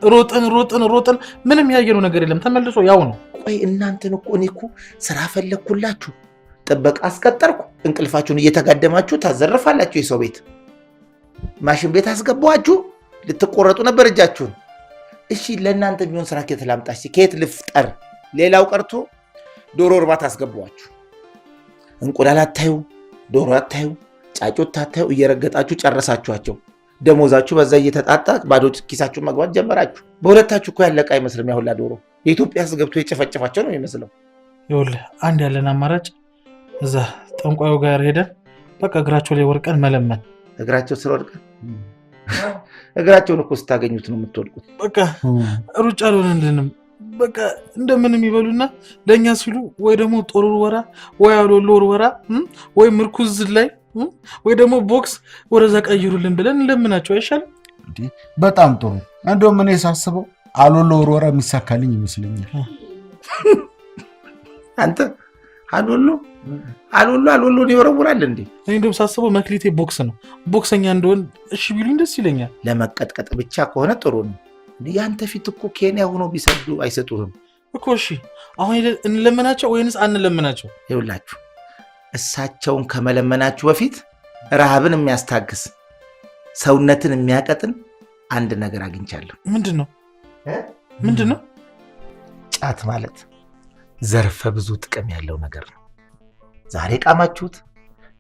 ሮጥን ምንም ያየነው ነገር የለም። ተመልሶ ያው ነው። ቆይ እናንተን እኮ እኔ እኮ ስራ ፈለግኩላችሁ፣ ጥበቃ አስቀጠርኩ። እንቅልፋችሁን እየተጋደማችሁ ታዘርፋላችሁ። የሰው ቤት ማሽን ቤት አስገባችሁ። ልትቆረጡ ነበር እጃችሁን። እሺ ለእናንተ ቢሆን ስራ ከየት ላምጣሽ? ከየት ልፍጠር? ሌላው ቀርቶ ዶሮ እርባታ አስገባችሁ። እንቁላል አታዩ፣ ዶሮ አታዩ፣ ጫጩት አታዩ። እየረገጣችሁ ጨረሳችኋቸው። ደሞዛችሁ በዛ እየተጣጣ ባዶ ኪሳችሁ መግባት ጀመራችሁ። በሁለታችሁ እኮ ያለቀ አይመስልም። ያሁላ ዶሮ የኢትዮጵያ ሕዝብ ገብቶ የጨፈጨፋቸው ነው የሚመስለው። ይኸውልህ አንድ ያለን አማራጭ እዛ ጠንቋዩ ጋር ሄደን በቃ እግራቸው ላይ ወርቀን መለመን። እግራቸው ስር ወድቀን እግራቸውን እኮ ስታገኙት ነው የምትወድቁት። በቃ ሩጫ አልሆነልንም። በቃ እንደምንም ይበሉና ለእኛ ሲሉ ወይ ደግሞ ጦር ውርወራ ወይ አሎሎ ውርወራ ወይ ምርኩዝ ላይ ወይ ደግሞ ቦክስ ወደዛ ቀይሩልን ብለን እንለምናቸው አይሻልም? በጣም ጥሩ። እንደውም እኔ ሳስበው አሎሎ ውርወራ የሚሳካልኝ ይመስለኛል። አንተ አሎሎ ይወረውራል እንዴ? እኔ እንደውም ሳስበው መክሊቴ ቦክስ ነው። ቦክሰኛ እንደሆን እሺ ቢሉኝ ደስ ይለኛል። ለመቀጥቀጥ ብቻ ከሆነ ጥሩ ነው። ያንተ ፊት እኮ ኬንያ ሆኖ ቢሰዱ አይሰጡህም እኮ። እሺ አሁን እንለምናቸው ወይንስ አንለምናቸው? ይኸውላችሁ እሳቸውን ከመለመናችሁ በፊት ረሃብን የሚያስታግስ ሰውነትን የሚያቀጥን አንድ ነገር አግኝቻለሁ። ምንድን ነው? ጫት ማለት ዘርፈ ብዙ ጥቅም ያለው ነገር ነው። ዛሬ ቃማችሁት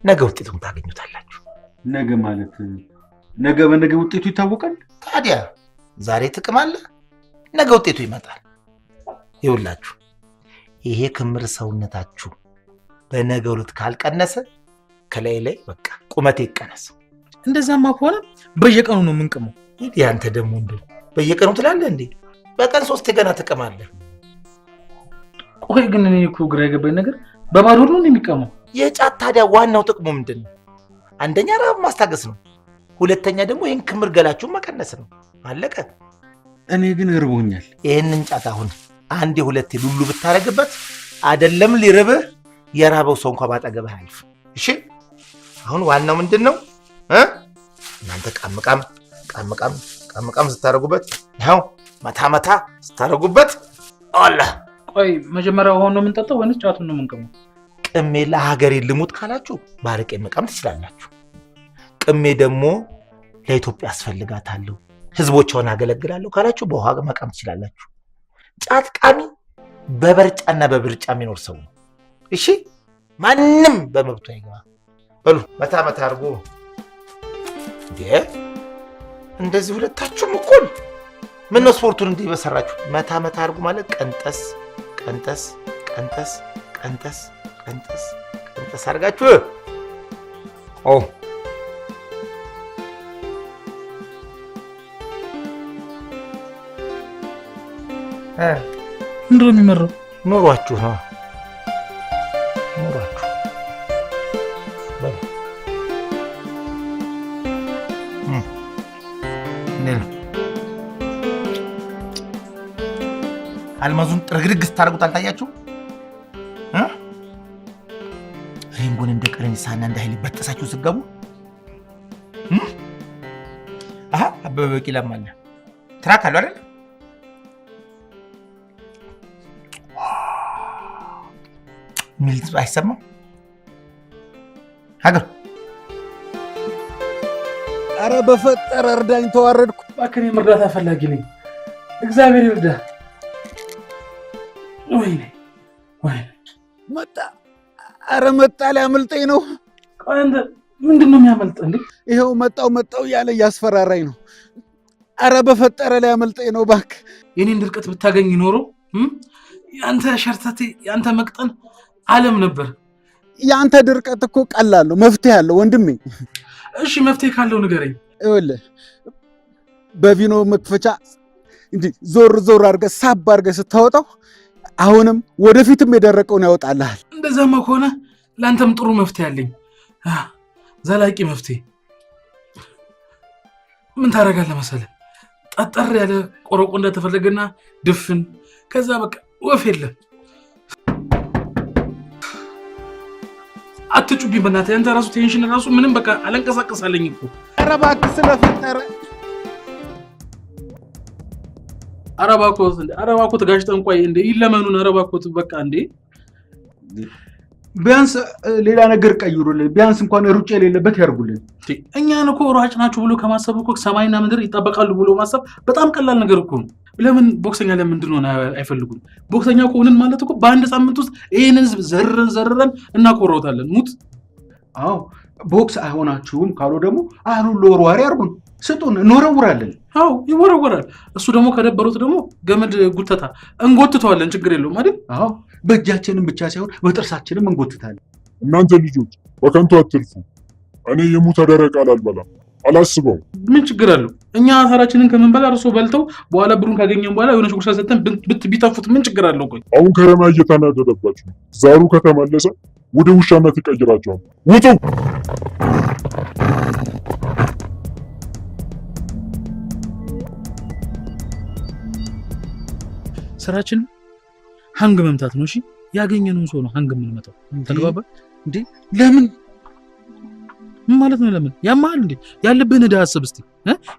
ነገ ውጤቱን ታገኙታላችሁ። ነገ ማለት ነገ በነገ ውጤቱ ይታወቃል። ታዲያ ዛሬ ጥቅም አለ፣ ነገ ውጤቱ ይመጣል። ይኸውላችሁ ይሄ ክምር ሰውነታችሁ በነገው ዕለት ካልቀነሰ ከላይ በቃ ቁመቴ ይቀነስ። እንደዛማ ከሆነ በየቀኑ ነው የምንቅመው። ያንተ ደግሞ እንዴ በየቀኑ ትላለህ እንዴ? በቀን 3 ገና ትቀማለህ። ቆይ ግን እኔ እኮ ግራ የገባኝ ነገር በባዶ ነው የሚቀመው የጫት ታዲያ ዋናው ጥቅሙ ምንድን ነው? አንደኛ ረሃብ ማስታገስ ነው። ሁለተኛ ደግሞ ይህን ክምር ገላችሁን መቀነስ ነው። አለቀ። እኔ ግን እርቦኛል። ይህንን ጫት አሁን አንዴ ሁለቴ ሉሉ ብታረግበት አይደለም ሊርብህ የራበው ሰው እንኳን ባጠገብህ አያልፍ። እሺ አሁን ዋናው ምንድን ነው? እናንተ ቃምቃም ስታረጉበት ያው መታ ስታረጉበት አላ። ቆይ መጀመሪያ ውሃውን ነው የምንጠጣው ወይንስ ጫቱን ነው የምንቀመው? ቅሜ ለሀገሬ ልሙት ካላችሁ ባረቄ መቃም ትችላላችሁ። ቅሜ ደግሞ ለኢትዮጵያ አስፈልጋታለሁ ህዝቦቿን አገለግላለሁ ካላችሁ በውሃ መቃም ትችላላችሁ። ጫት ቃሚ በበርጫና በብርጫ የሚኖር ሰው ነው። እሺ ማንም በመብቱ አይገባ። በሉ መታ አድርጎ እንደዚህ ሁለታችሁም እኩል ምን ነው ስፖርቱን እንዲህ በሰራችሁ። መታ አድርጎ ማለት ቀንጠስ አድርጋችሁ ምንድን ነው የሚመራው? ኖሯችሁ አልማዙን ጥርግርግ ስታደርጉት አልታያችሁ? ሬንቦን እንደ ቀነኒሳና እንደ ኃይሌ በጠሳችሁ ስገቡ አበበ ቢቂላም አለ ትራክ አለው አይደል? ሚልት አይሰማም ሀገር። አረ በፈጠረ እርዳኝ፣ ተዋረድኩ። እባክህ እኔም እርዳታ ፈላጊ ነኝ። እግዚአብሔር ይርዳ። ወይኔ መጣ። አረ መጣ፣ ሊያመልጠኝ ነው። ቆይ አንተ ምንድን ነው የሚያመልጥ እንዴ? ይኸው መጣው እያለ እያስፈራራኝ ነው። አረ በፈጠረ ሊያመልጠኝ ነው። እባክህ የኔን ድርቀት ብታገኝ ኖሮ ያንተ ሸርተቴ ያንተ መቅጠን ዓለም ነበር። ያንተ ድርቀት እኮ ቀላል ነው፣ መፍትሄ አለው ወንድሜ። እሺ መፍትሄ ካለው ንገረኝ። ይኸውልህ በቪኖ መክፈቻ እንዲህ ዞር አድርገህ ሳብ አድርገህ ስታወጣው አሁንም ወደፊትም የደረቀውን ያወጣልሃል። እንደዛማ ከሆነ ለአንተም ጥሩ መፍትሄ አለኝ፣ ዘላቂ መፍትሄ። ምን ታደርጋለህ መሰለህ? ጠጠር ያለ ቆረቆ እንደተፈለገና ድፍን፣ ከዛ በቃ ወፍ የለም። አትጩብኝ በእናትህ። ያንተ ራሱ ቴንሽን ራሱ ምንም በቃ አለንቀሳቀሳለኝ እኮ። ኧረ እባክህ ስለፈጠረ አረባኮት ጋሽ ጠንቋይ እንደ ይለመኑን። አረባኮት በቃ እንዴ ቢያንስ ሌላ ነገር ቀይሩልን። ቢያንስ እንኳን ሩጫ የሌለበት ያርጉልን። እኛን እኮ ሯጭ ናችሁ ብሎ ከማሰብ እኮ ሰማይና ምድር ይጣበቃሉ ብሎ ማሰብ በጣም ቀላል ነገር እኮ ነው። ለምን ቦክሰኛ ለምንድን ነው አይፈልጉም? ቦክሰኛ ከሆንን ማለት እኮ በአንድ ሳምንት ውስጥ ይሄን ህዝብ ዘርረን እናቆረውታለን። ሙት። አዎ ቦክስ አይሆናችሁም ካሉ ደግሞ አሉሎ ወርዋሪ አርጉን፣ ስጡን፣ እንወረውራለን። አዎ ይወረወራል። እሱ ደግሞ ከደበሩት ደግሞ ገመድ ጉተታ እንጎትተዋለን። ችግር የለውም አይደል? አዎ በእጃችንም ብቻ ሳይሆን በጥርሳችንም እንጎትታለን። እናንተ ልጆች በከንቱ አትልፉ። እኔ የሙተ ደረቅ አልበላም። አላስበው። ምን ችግር አለው? እኛ አሳራችንን ከምንበላ እርሶ በልተው በኋላ ብሩን ካገኘን በኋላ የሆነች ጉርሻ ሰጥተን ቢተፉት ምን ችግር አለው? ቆይ አሁን ከረማ እየተናደደባችሁ ነው። ዛሩ ከተመለሰ ወደ ውሻነት ይቀይራቸዋል። ውጡ! ስራችን ሀንግ መምታት ነው። እሺ ያገኘነውን ሰው ነው ሀንግ የምንመታው። ተግባባ እንዴ? ለምን ማለት ነው? ለምን ያማል እንዴ? ያለብህን ዕዳ አስብ እስቲ።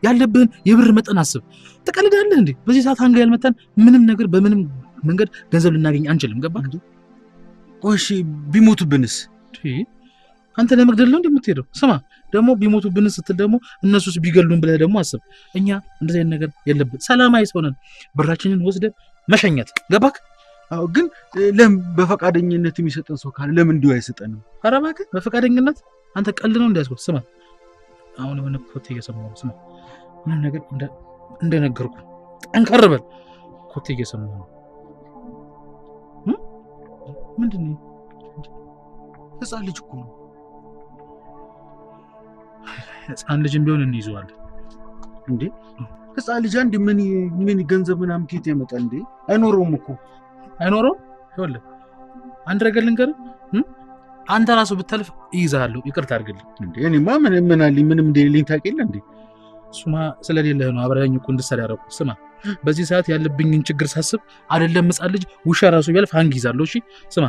ያለብህን የብር መጠን አስብ። ትቀልዳለህ እንዴ? በዚህ ሰዓት ሀንግ ያልመታን ምንም ነገር በምንም መንገድ ገንዘብ ልናገኝ አንችልም። ገባ እንዴ? እሺ ቢሞቱብንስ? አንተ ለመግደል ነው እንደምትሄደው? ስማ ደግሞ ቢሞቱብንስ ስትል ደግሞ እነሱስ ቢገሉን ብለህ ደግሞ አስብ። እኛ እንደዚህ አይነት ነገር የለብን። ሰላማዊ ሰው ነን። ብራችንን ወስደን መሸኘት። ገባክ? አዎ። ግን ለምን በፈቃደኝነት የሚሰጠን ሰው ካለ ለምን እንዲሁ አይሰጠንም? ኧረ እባክህ በፈቃደኝነት አንተ ቀልድ ነው እንዲያስቆጥ። ስማ አሁን የሆነ ኮቴ እየሰማሁ ነው። ስማ ምን ነገር እንደነገርኩ ጠንከር በል። ኮቴ እየሰማሁ ነው። ምንድን ነው? ህፃን ልጅ እኮ ነው። ህፃን ልጅም ቢሆን እንይዘዋለን እንዴ? ህፃን ልጅ አንድ ምን ገንዘብ ምናምን ከየት ያመጣል እንዴ? አይኖረውም እኮ አይኖረውም። ይኸውልህ አንድ ነገር ልንገርህ፣ አንተ ራሱ ብታልፍ እይዝሃለሁ። ይቅርታ አድርግልኝ። እንዴ እኔማ ምን አለኝ? ምንም እንደሌለኝ ታውቂያለህ እንዴ? እሱማ ስለሌለህ ነው አብረኸኝ እኮ እንድትሰራ ያደረኩት። ስማ በዚህ ሰዓት ያለብኝን ችግር ሳስብ አይደለም ህፃን ልጅ ውሻ ራሱ ቢያልፍ ሀንግ ይዛለሁ። እሺ ስማ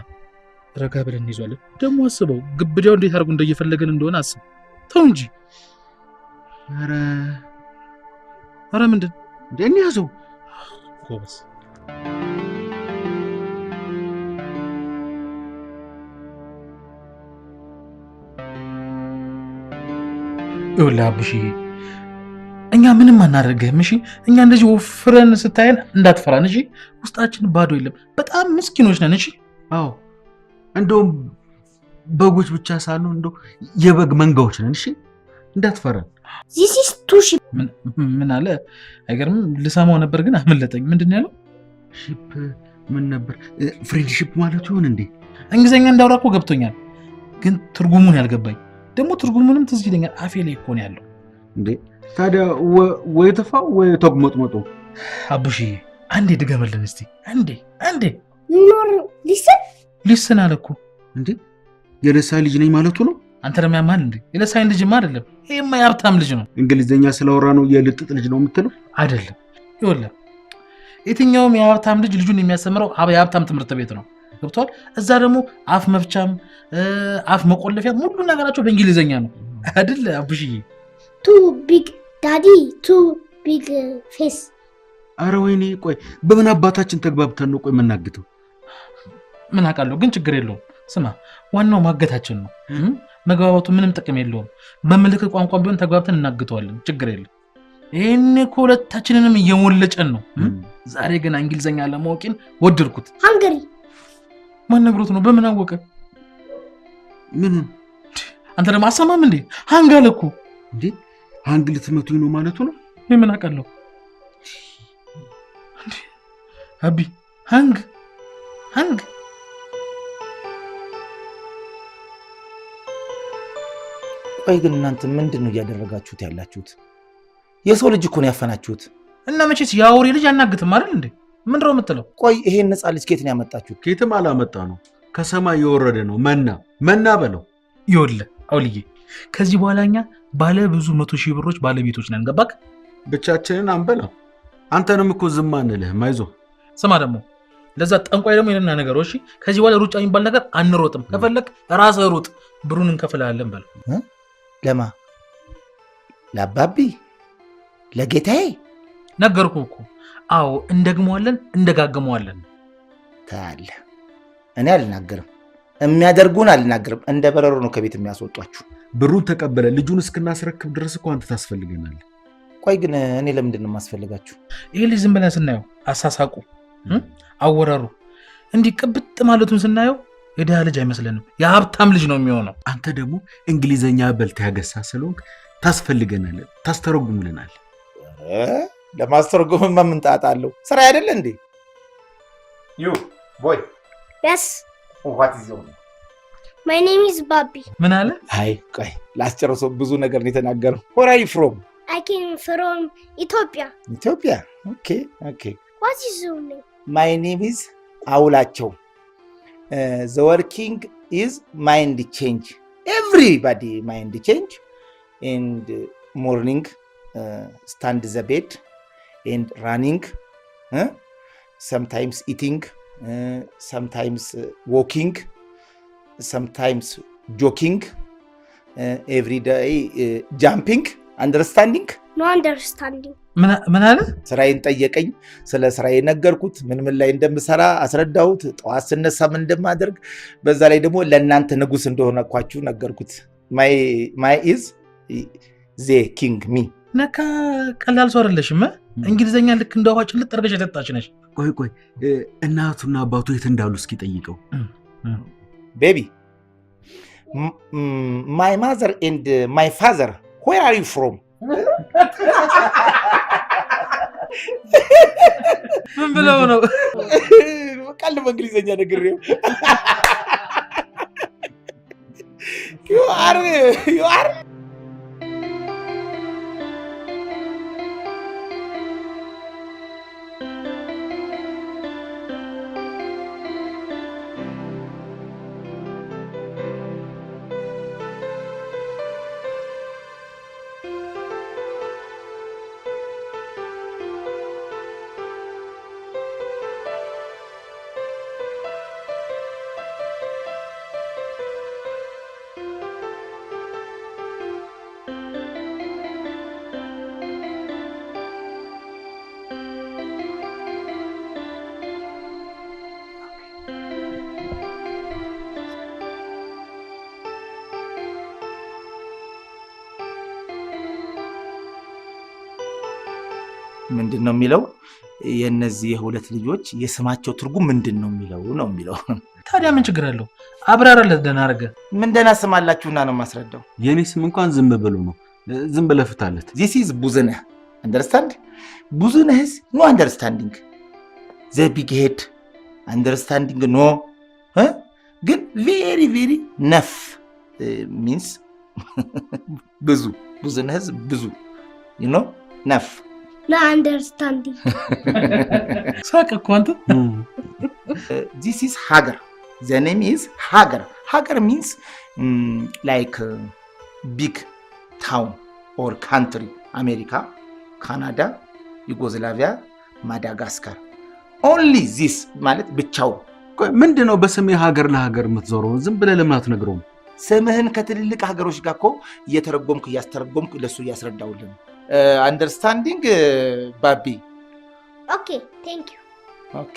ረጋ ብለን እንይዟለን። ደግሞ አስበው ግብዳው እንዴት አድርጎ እንደየፈለገን እንደሆነ አስብ። ተው እንጂ። ኧረ ምንድን እንዴ? እንያዘው ጎበዝ። ይኸውልህ አቡሽዬ እኛ ምንም አናደርግህም። እሺ እኛ እንደዚህ ወፍረን ስታየን እንዳትፈራን። እሺ ውስጣችን ባዶ የለም። በጣም ምስኪኖች ነን። እሺ አዎ እንደውም በጎች ብቻ ሳይሆን እንደው የበግ መንጋዎች ነን። እሺ እንዳትፈራን። ዚስ ኢዝ ቱ ሺፕ። ምን አለ አይገርምም? ልሰማው ነበር ግን አመለጠኝ። ምንድን ነው ያለው? ሺፕ ምን ነበር? ፍሬንድሺፕ ማለት ይሆን እንዴ? እንግሊዝኛ እንዳውራ እኮ ገብቶኛል፣ ግን ትርጉሙን ያልገባኝ ደግሞ ትርጉሙንም ትዝ ይለኛል። አፌ ላይ እኮ ነው ያለው። እንዴ ታዲያ ወይ ተፋው ወይ ተግሞጥሞጦ። አቡሽዬ አንዴ ድገመልን እስቲ። አንዴ ኖር ሊስን አለ እኮ። እንዴ የለሳይ ልጅ ነኝ ማለቱ ነው? አንተ ደግሞ ያማል እንዴ? የለሳይን ልጅማ አይደለም፣ ይሄማ የሀብታም ልጅ ነው። እንግሊዝኛ ስለወራ ነው የልጥጥ ልጅ ነው የምትለው? አይደለም። ይኸውልህ የትኛውም የሀብታም ልጅ ልጁን የሚያስተምረው የሀብታም ትምህርት ቤት ነው። ገብቷል? እዛ ደግሞ አፍ መፍቻም አፍ መቆለፊያ ሁሉ ነገራቸው በእንግሊዝኛ ነው አይደል አቡሽዬ? ቱ ቢግ ዳዲ ቱ ቢግ ፌስ። አረ ወይኔ ቆይ በምን አባታችን ተግባብተን ነው ቆይ የምናግተው? ምን አውቃለሁ፣ ግን ችግር የለውም። ስማ ዋናው ማገታችን ነው። መግባባቱ ምንም ጥቅም የለውም። በምልክት ቋንቋ ቢሆን ተግባብተን እናግተዋለን። ችግር የለም። ይሄን እኮ ሁለታችንንም እየሞለጨን ነው። ዛሬ ግን እንግሊዝኛ ለማወቅን ወደድኩት። ሃንገሪ ማን ነግሮት ነው? በምን አወቀ? ምን አንተ ደግሞ አሰማም እንዴ? ሃንግ አለ እኮ። እንዴ ሃንግ ልትመቱኝ ነው ማለቱ ነው? ምን አውቃለሁ እንዴ? አቢ ሃንግ ቆይ ግን እናንተ ምንድን ነው እያደረጋችሁት ያላችሁት? የሰው ልጅ እኮ ነው ያፈናችሁት። እና መቼስ የአውሬ ልጅ አናግትም አይደል እንዴ? ምንድን ነው የምትለው? ቆይ ይሄን ነፃ ልጅ ከየት ነው ያመጣችሁት? ከየትም አላመጣ ነው፣ ከሰማይ የወረደ ነው። መና በለው። ይኸውልህ አውልዬ ከዚህ በኋላ እኛ ባለ ብዙ 100,000 ብሮች ባለቤቶች ነን። ገባክ? ብቻችንን አንበላው። አንተንም እኮ ዝም አንልህም። አይዞህ። ስማ ደግሞ ለዛ ጠንቋይ ደግሞ የለና ነገሮች። እሺ ከዚህ በኋላ ሩጫ የሚባል ነገር አንሮጥም። ከፈለክ ራስህ ሩጥ፣ ብሩን እንከፍልሃለን በለው። ለማ ለአባቢ ለጌታዬ ነገርኩህ እኮ። አዎ እንደግመዋለን፣ እንደጋግመዋለን። ታያለህ። እኔ አልናገርም፣ የሚያደርጉን አልናገርም። እንደ በረሮ ነው ከቤት የሚያስወጧችሁ። ብሩን ተቀበለ ልጁን እስክናስረክብ ድረስ እኮ አንተ ታስፈልገናለህ። ቆይ ግን እኔ ለምንድን ነው የማስፈልጋችሁ? ይሄ ልጅ ዝም ብለን ስናየው አሳሳቁ፣ አወራሩ፣ እንዲህ ቅብጥ ማለቱን ስናየው የድሃ ልጅ አይመስለንም፣ የሀብታም ልጅ ነው የሚሆነው። አንተ ደግሞ እንግሊዘኛ በልተህ ያገሳ ስለሆንክ ታስፈልገናለህ፣ ታስተረጉምልናል። ለማስተርጎምማ ምን ጣጣ አለው? ስራ አይደለ እንዴ? ዩ ቦይ Yes. What is your name? My name is Bobby. ምን አለ? አይ ቆይ ላስጨርሰው። ብዙ ነገር ነው የተናገረው። Where are you from? I came from Ethiopia. ኢትዮጵያ። ኦኬ ኦኬ። What is your name? My name is አውላቸው። The working is mind change. Everybody mind change. And morning stand the bed and running. Sometimes eating. Sometimes walking. Sometimes joking. Every day jumping. Understanding? No understanding. ምን አለ? ስራዬን ጠየቀኝ። ስለ ስራዬ ነገርኩት። ምን ላይ እንደምሰራ አስረዳሁት። ጠዋት ስነሳ ምን እንደማደርግ፣ በዛ ላይ ደግሞ ለእናንተ ንጉስ እንደሆነኳችሁ ነገርኩት። ማይ ኢዝ ዘ ኪንግ ሚ። ነካ ቀላል ሰው አይደለሽም። እንግሊዘኛ ልክ እንደ ውሃ ጭልጥ አድርገሽ የጠጣች ነሽ። ቆይ እናቱና አባቱ የት እንዳሉ እስኪ ጠይቀው። ቤቢ ማይ ማዘር ኤንድ ማይ ፋዘር ዌር አር ዩ ፍሮም? ምን ብለው ነው? ቃል በእንግሊዘኛ ነግሬው you are ምንድን ነው የሚለው? የነዚህ የሁለት ልጆች የስማቸው ትርጉም ምንድን ነው የሚለው? ታዲያ ምን ችግር አለው? አብራራለት ደህና አድርገህ። ምን ደህና ስም አላችሁና ነው የማስረዳው? የኔ ስም እንኳን ዝም ብሎ ነው። ዝም ብለህ ፍታለት። This is ብዙነህ። Understand? ብዙነህ is no understanding. The big head. Understanding no. ግን very very ነፍ means ብዙ። ብዙነህ is ብዙ. You know? ነፍ No understanding. ሳቅ እኮ አንተ። This is Hagar. The name is Hagar. Hagar means like big town or country. America, Canada, Yugoslavia, Madagascar. Only this ማለት ብቻው። ምንድነው በስሜ ሀገር ለሀገር የምትዞረው? ዝም ብለህ ለምን አትነግረውም? ስምህን ከትልልቅ ሀገሮች ጋር እኮ እያስተረጎምኩ ለሱ እያስረዳውልን። አንደርስታንዲንግ ባቢ። Okay, thank you. ኦኬ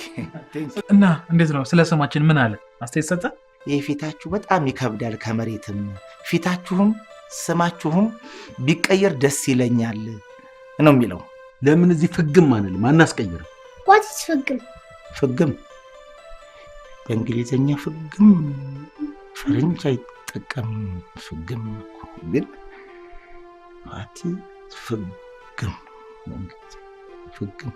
ቴንክ ዩ። እና እንዴት ነው ስለ ስማችን ምን አለ? አስተያየት ሰጠ? የፊታችሁ በጣም ይከብዳል ከመሬትም። ፊታችሁም ስማችሁም ቢቀየር ደስ ይለኛል ነው የሚለው። ለምን እዚህ ፍግም አንልም? አናስቀይርም? What is figure? ፍግም በእንግሊዘኛ ፍግም ፈረንጅ አይጠቀም። ፍግም ግን ዋት ፍግም ፍግም።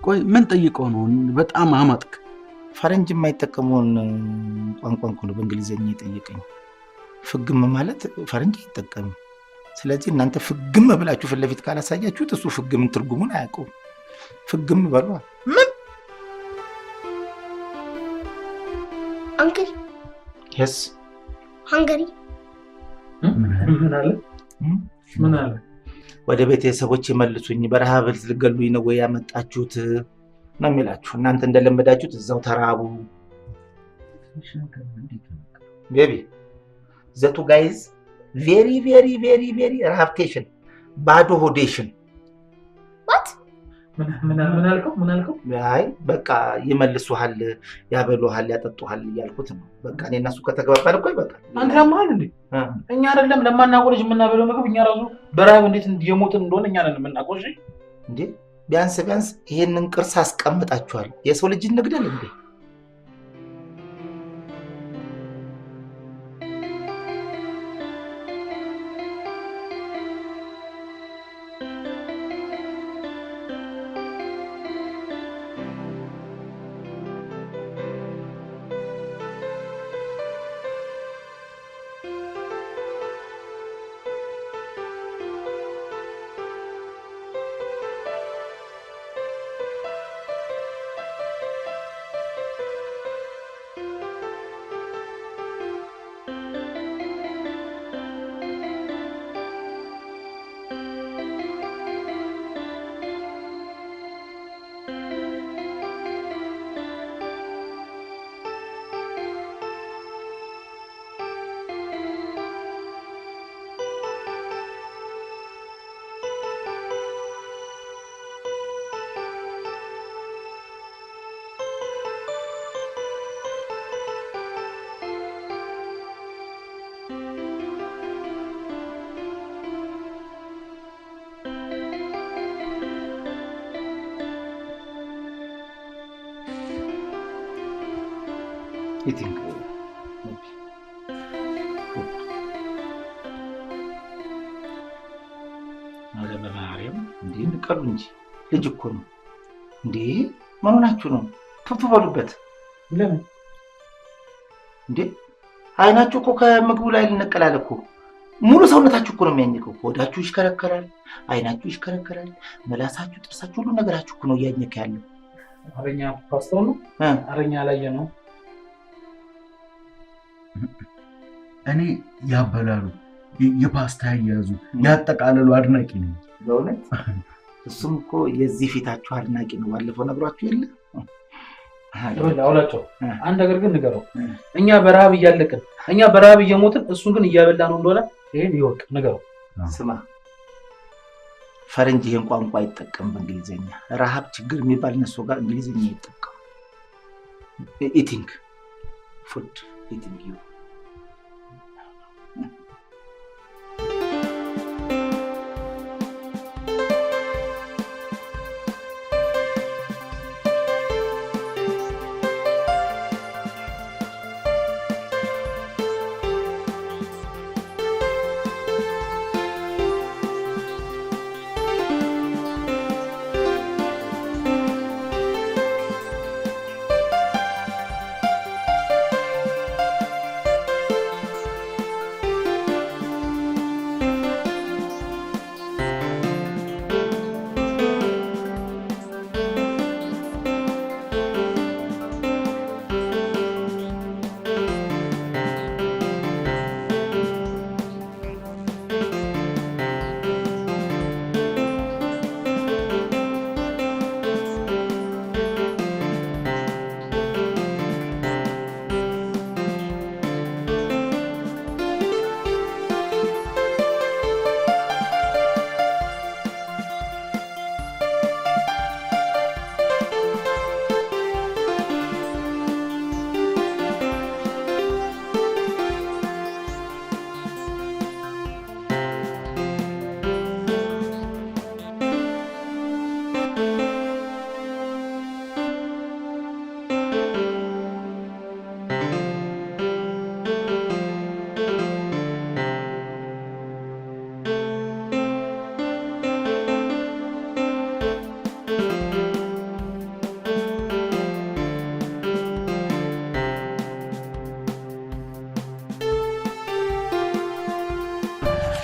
ቆይ ምን ጠይቀው ነው? በጣም አማጥክ። ፈረንጅ የማይጠቀመውን ቋንቋ እኮ ነው በእንግሊዘኛ የጠየቀኝ። ፍግም ማለት ፈረንጅ አይጠቀምም። ስለዚህ እናንተ ፍግም ብላችሁ ፊት ለፊት ካላሳያችሁት እሱ ፍግምን ትርጉሙን አያውቀውም። ፍግም በሏ። ምን? Uncle, የስ Hungary. ምን አለ? ወደ ቤተሰቦች የመልሱኝ፣ በረሃብ ልትገሉኝ ነው ወይ ያመጣችሁት ነው የሚላችሁ። እናንተ እንደለመዳችሁት እዛው ተራቡ። ቤቢ ዘቱ ጋይዝ ቬሪ ቬሪ ቬሪ ቬሪ ራፕቴሽን ባዶ ሆዴሽን። What? ምን አልከው? አይ በቃ ይመልሱሃል፣ ያበሉሃል፣ ያጠጡሃል እያልኩት ነው። በቃ እኔ እና እሱ ከተግባባን እኮ ይበቃል። አንተ ለማል እንዴ? እኛ አይደለም ለማናውቀው ልጅ የምናበለው ምግብ እኛ ራሱ በረሃብ እንዴት እየሞትን እንደሆነ እኛ ነን የምናውቀው። እሺ እንዴ ቢያንስ ይሄንን ቅርስ አስቀምጣችኋል። የሰው ልጅ እንግደል እንዴ? ኢቲንግ አረ በማርያም እንዴ ንቀሉ እንጂ ልጅ እኮ ነው እንዴ ምን ሆናችሁ ነው ፉፉ በሉበት ለምን እንዴ አይናችሁ እኮ ከምግቡ ላይ ልነቀላል እኮ ሙሉ ሰውነታችሁ እኮ ነው የሚያኝከው ሆዳችሁ ይሽከረከራል አይናችሁ ይሽከረከራል መላሳችሁ ጥርሳችሁ ሁሉ ነገራችሁ እኮ ነው እያኘከ ያለው አረኛ ፓስታው ነው አረኛ ላይ ነው እኔ ያበላሉ የፓስታ ያያዙ ያጠቃለሉ አድናቂ ነው ለእውነት እሱም እኮ የዚህ ፊታችሁ አድናቂ ነው ባለፈው ነግሯችሁ የለ አውላቸው አንድ ነገር ግን ንገረው እኛ በረሃብ እያለቅን እኛ በረሃብ እየሞትን እሱን ግን እያበላ ነው እንደሆነ ይሄን ይወቅ ንገረው ስማ ፈረንጅ ይሄን ቋንቋ አይጠቀም በእንግሊዘኛ ረሃብ ችግር የሚባል እነሱ ጋር እንግሊዘኛ አይጠቀም ኢቲንግ ፉድ ኢቲንግ ዩ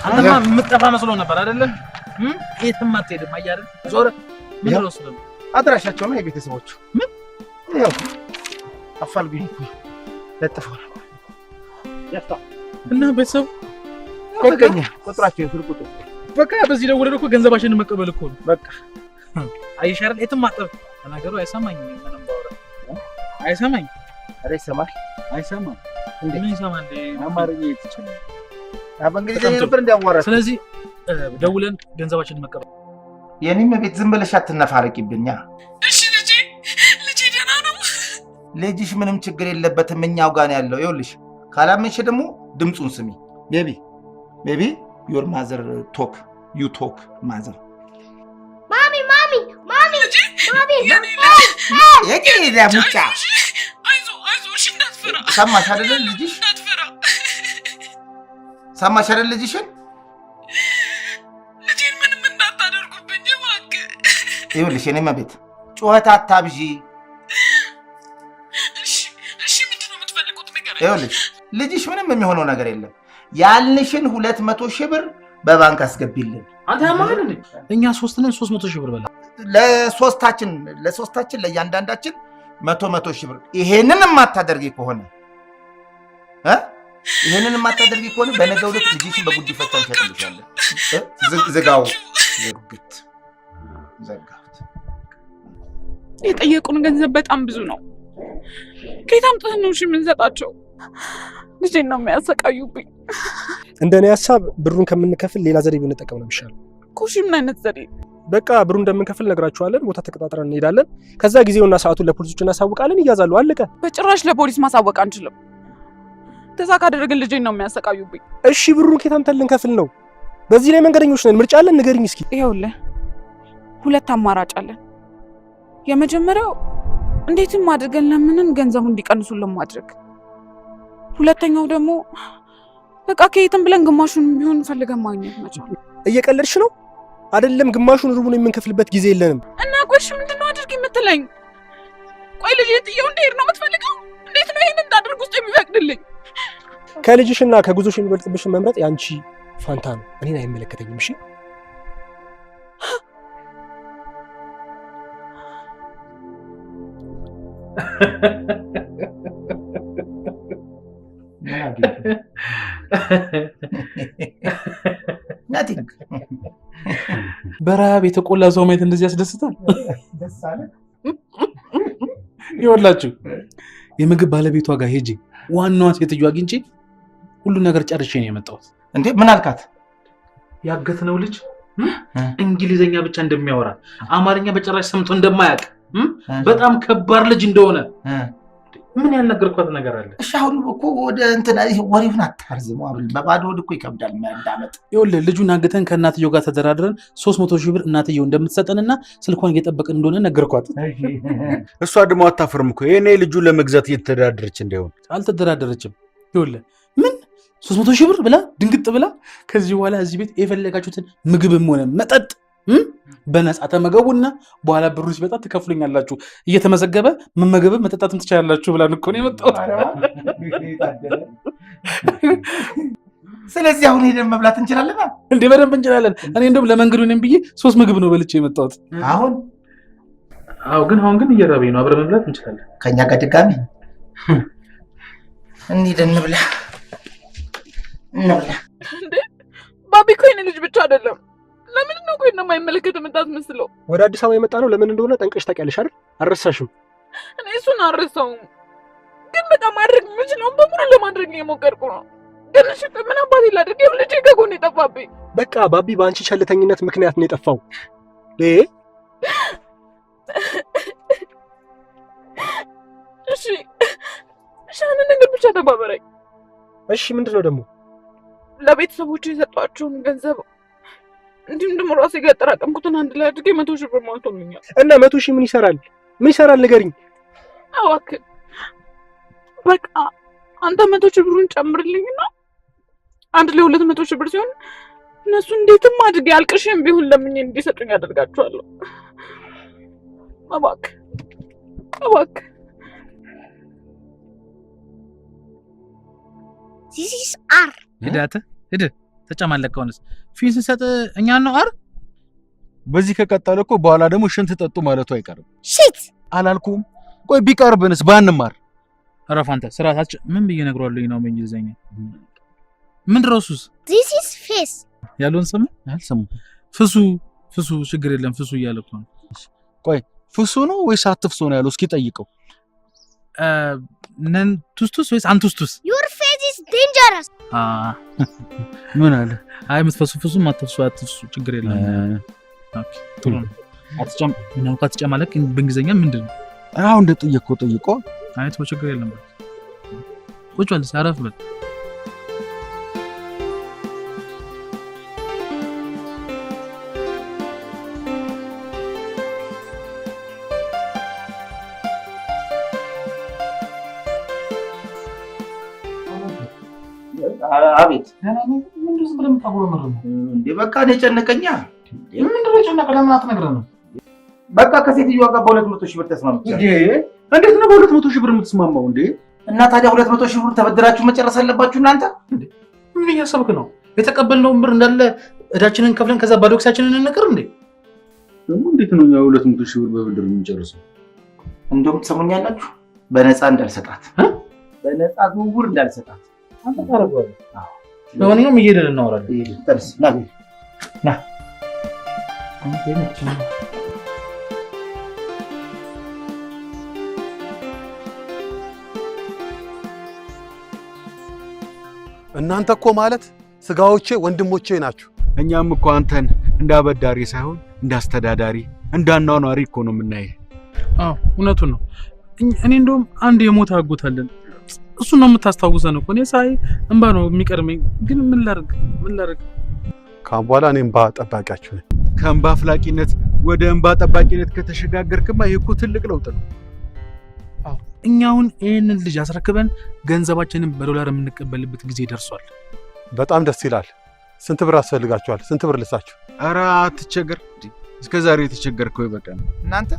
አንተማ የምትጠፋ መስሎ ነበር አይደለም? የትም አትሄድም። አየህ አይደል? ዞር ምን ነው ስለምን አድራሻቸው ነው የቤተሰቦቹ ምን ያው አፋልጉኝ ለጥፈው ያጣ እና ቤተሰብ ቆቀኛ ቁጥራቸው ስልክ ቁጥር በቃ በዚህ ደውለው እኮ ገንዘባችንን መቀበል እኮ ነው በቃ። አየሽ አይደል? የትም አትጠፋ። ተናገሩ አይሰማኝም። ምንም ባወራ አይሰማኝ። ኧረ ይሰማል። አይሰማም። ምን ይሰማል? አማርኛ ይትችላል በእንግሊዝኛ ነበር እንዲያወራ። ስለዚህ ደውለን ገንዘባችንን መቀበል። የኔም ቤት ዝም ብለሽ አትነፋረቂብኛ። እሺ ልጄ ደህና ነው? ልጅሽ ምንም ችግር የለበትም፣ እኛው ጋር ነው ያለው። ይኸውልሽ ካላመንሽ ደግሞ ድምፁን ስሚ። ቤቢ ዮር ማዘር ቶክ ዩ ቶክ ማዘር ማሚ የጌዳ ሙጫ አይዞሽ እንዳትፈራ። ሰማሽ አይደል ልጅሽ? ሰማሽ አይደል ልጅሽን? ልጄን ምንም እንዳታደርጉብኝ እባክህ። ይኸውልሽ የኔም ቤት ጩኸት አታብዢ። እሺ ምንድነው የምትፈልጉት ነገር? ይኸውልሽ ልጅሽ ምንም የሚሆነው ነገር የለም። ያልንሽን 200,000 ብር በባንክ አስገቢልን። አንተ ያማል እንዴ? እኛ 300,000 ብር በላ ለሶስታችን ለእያንዳንዳችን 100,000 ብር። ይሄንን የማታደርጊ ከሆነ በነገው ዕለት ልጅሽን በጉዲፈቻ እንሸጥልሻለን። ዝጋው ዝግት ዘጋሁት። የጠየቁን ገንዘብ በጣም ብዙ ነው። ከየት አምጥተን ነው የምንሰጣቸው? ልጄን ነው የሚያሰቃዩብኝ። እንደኔ ሐሳብ ብሩን ከምንከፍል ሌላ ዘዴ ብንጠቀም ነው የሚሻለው። ኮሺ ምን አይነት ዘዴ? በቃ ብሩን እንደምንከፍል ነግራችኋለን። ቦታ ተቀጣጥረን እንሄዳለን። ከዛ ጊዜውና ሰዓቱን ለፖሊሶች እናሳውቃለን። ይያዛሉ። አለቀ። በጭራሽ ለፖሊስ ማሳወቅ አንችልም። ተዛ ካደረግን ልጄን ነው የሚያሰቃዩብኝ። እሺ ብሩን ከየት አምጥተን ልንከፍል ነው? በዚህ ላይ መንገደኞች ነን። ምርጫ አለን። ንገሪኝ እስኪ። ይኸውልህ 2 አማራጭ አለን። የመጀመሪያው እንዴትም አድርገን ለምንን ገንዘቡን እንዲቀንሱልን ማድረግ። ሁለተኛው ደግሞ በቃ ከየትም ብለን ግማሹን ቢሆን ፈልገን ማግኘት መቻል። እየቀለድሽ ነው አይደለም? ግማሹን ሩቡን የምንከፍልበት ጊዜ የለንም። እና ቆይሽ ምንድነው አድርግ የምትለኝ? ቆይ ልጅ ጥየው እንድሄድ ነው የምትፈልገው? እንዴት ነው ይሄን እንዳደርግ ውስጥ የሚፈቅድልኝ? ከልጅሽና ከጉዞሽ የሚበልጥብሽን መምረጥ ያንቺ ፋንታ ነው። እኔን አይመለከተኝም። እሺ በረሃብ የተቆላ ሰው ማየት እንደዚህ ያስደስታል። ይኸውላችሁ የምግብ ባለቤቷ ጋር ሄጄ ዋናዋ ሴትዮ አግኝቼ ሁሉ ነገር ጨርሼ ነው የመጣሁት። እንዴ ምን አልካት? ያገትነው ልጅ እንግሊዘኛ ብቻ እንደሚያወራ አማርኛ በጭራሽ ሰምቶ እንደማያውቅ በጣም ከባድ ልጅ እንደሆነ ምን ያልነገርኳት ነገር አለ? እሺ አሁን እኮ ወደ እንትና ወሬውን አታርዝመው አብረን በባዶ ወድ እኮ ይከብዳል ማዳመጥ። ይኸውልህ ልጁን አግተን ከእናትየው ጋር ተደራድረን 300,000 ብር እናትየው እንደምትሰጠንና ስልኳን እየጠበቅን እንደሆነ ነገርኳት። እሷ ደግሞ አታፍርም እኮ የኔ ልጁ ለመግዛት እየተደራደረች እንደሆነ። አልተደራደረችም። ይኸውልህ ምን 300,000 ብር ብላ ድንግጥ ብላ ከዚህ በኋላ እዚህ ቤት የፈለጋችሁትን ምግብም ሆነ መጠጥ በነፃ ተመገቡና በኋላ ብሩ ሲመጣ ትከፍሉኛላችሁ፣ እየተመዘገበ መመገብ መጠጣትም ትችላላችሁ ብላን እኮ ነው የመጣሁት። ስለዚህ አሁን ሄደን መብላት እንችላለን እንዴ? በደንብ እንችላለን። እኔ እንደውም ለመንገዱ ነኝ ብዬ 3 ምግብ ነው በልቼ የመጣሁት። አሁን አሁን ግን እየራበኝ ነው። አብረን መብላት እንችላለን። ከኛ ጋር ድጋሚ እንሂድ እንብላ እንብላ። እንዴ ባቢ እኮ የኔ ልጅ ብቻ አይደለም። ለምን ነው ቆይ ነው የማይመለከት የምታስመስለው? ወደ አዲስ አበባ የመጣ ነው ለምን እንደሆነ ጠንቅሽ ታውቂያለሽ አይደል? አልረሳሽም? እኔ እሱን አልረሳውም፣ ግን በቃ ማድረግ የምችለውን በሙሉ ለማድረግ እየሞከርኩ ነው። ግን እሺ ምን አባቴ ላድርግ? ይኸው ልጄ ከጎኔ ጠፋብኝ። በቃ ባቢ በአንቺ ቸልተኝነት ምክንያት ነው የጠፋው። እሺ አንድ ነገር ብቻ ተባበረኝ። እሺ ምንድን ነው ደግሞ? ለቤተሰቦቹ የሰጧቸውን ገንዘብ እንዲሁም ደግሞ ራሴ ጋር ያጠራቀምኩትን አንድ ላይ አድርጌ 100,000 ብር ሞልቶልኛል። እና 100,000 ምን ይሰራል? ምን ይሰራል ንገሪኝ። እባክህ በቃ አንተ 100,000 ብሩን ጨምርልኝና አንድ ላይ 200,000 ብር ሲሆን እነሱ እንዴትም አድርጌ አልቅሽም ቢሆን ለምን እንዲሰጡኝ አደርጋቸዋለሁ። እባክህ This is R. ሂድ ተጨማለቀውንስ ፊስ ሰጥ እኛ ነው አር። በዚህ ከቀጠለ እኮ በኋላ ደግሞ ሽንት ጠጡ ማለቱ አይቀርም። Shit. አላልኩም? ቆይ ቢቀርብንስ ባንማር። አረፋንተ ስራታች ምን ብዬ ነግሯለኝ ነው በእንግሊዘኛ ምን ድረሱስ? This is face. ያሉን ስም አልሰሙ። ፍሱ ችግር የለም ፍሱ እያለኩ ነው። ቆይ ፍሱ ነው ወይስ አትፍሱ ነው ያለው? እስኪ ጠይቀው። ነን ቱስቱስ ወይስ አንቱስቱስ? Your face is dangerous. ምን አለ? አይ የምትፈሱ አትፍሱ ችግር የለም። ኦኬ ጥሩ ነው። አትጨማለቅ በእንግሊዘኛ ምንድን ነው? አሁን እንደጠየቅከው ጠይቆ። አይ ተው ችግር የለም። ቁጭ በል አረፍ በል። አቤት ምንድን ነው ስለምታወራው? እንዴ በቃ እኔ ጨነቀኛ። ምንድን ነው ጨነቀ? ለምን አትነግረንም? በቃ ከሴትዮዋ ጋር በ200,000 ብር ተስማምቻለሁ። እንዴት ነው በ200,000 ብር የምትስማማው እንዴ? እና ታዲያ 200,000 ብር ተበድራችሁ መጨረስ አለባችሁ እናንተ? ምን እያሰብክ ነው? የተቀበልነውን ብር እንዳለ እዳችንን ከፍለን ከዛ ባዶ ኪሳችንን እንቀር እንዴ? ደግሞ እንዴት ነው ያው 200,000 ብር በብድር የምንጨርሰው? እንደውም ትሰሙኛላችሁ፣ በነፃ እንዳልሰጣት በነፃ ዝውውር እንዳልሰጣት አንተ ታረጋለህ። ለማንኛውም እየሄድን እናወራለን። ተርስ ና እናንተ እኮ ማለት ስጋዎቼ ወንድሞቼ ናችሁ። እኛም እኮ አንተን እንዳበዳሪ ሳይሆን እንዳስተዳዳሪ እንዳናኗሪ እኮ ነው የምናየው። አዎ እውነቱን ነው። እኔ እንደውም አንድ የሞተ አጎት አለን። እሱ ነው የምታስታውሰን እኮ። እኔ ሳይ እንባ ነው የሚቀርመኝ። ግን ምን ላድርግ? ካሁን በኋላ እኔ እንባ ጠባቂያችሁ ነኝ። ከእንባ አፍላቂነት ወደ እንባ ጠባቂነት ከተሸጋገርክማ ይሄ እኮ ትልቅ ለውጥ ነው። አዎ እኛውን ይህንን ልጅ አስረክበን ገንዘባችንን በዶላር የምንቀበልበት ጊዜ ደርሷል። በጣም ደስ ይላል። ስንት ብር ያስፈልጋችኋል? ስንት ብር ልሳችሁ? ኧረ አትቸገር። እስከ ዛሬ የተቸገርከው ይበቃል። እናንተ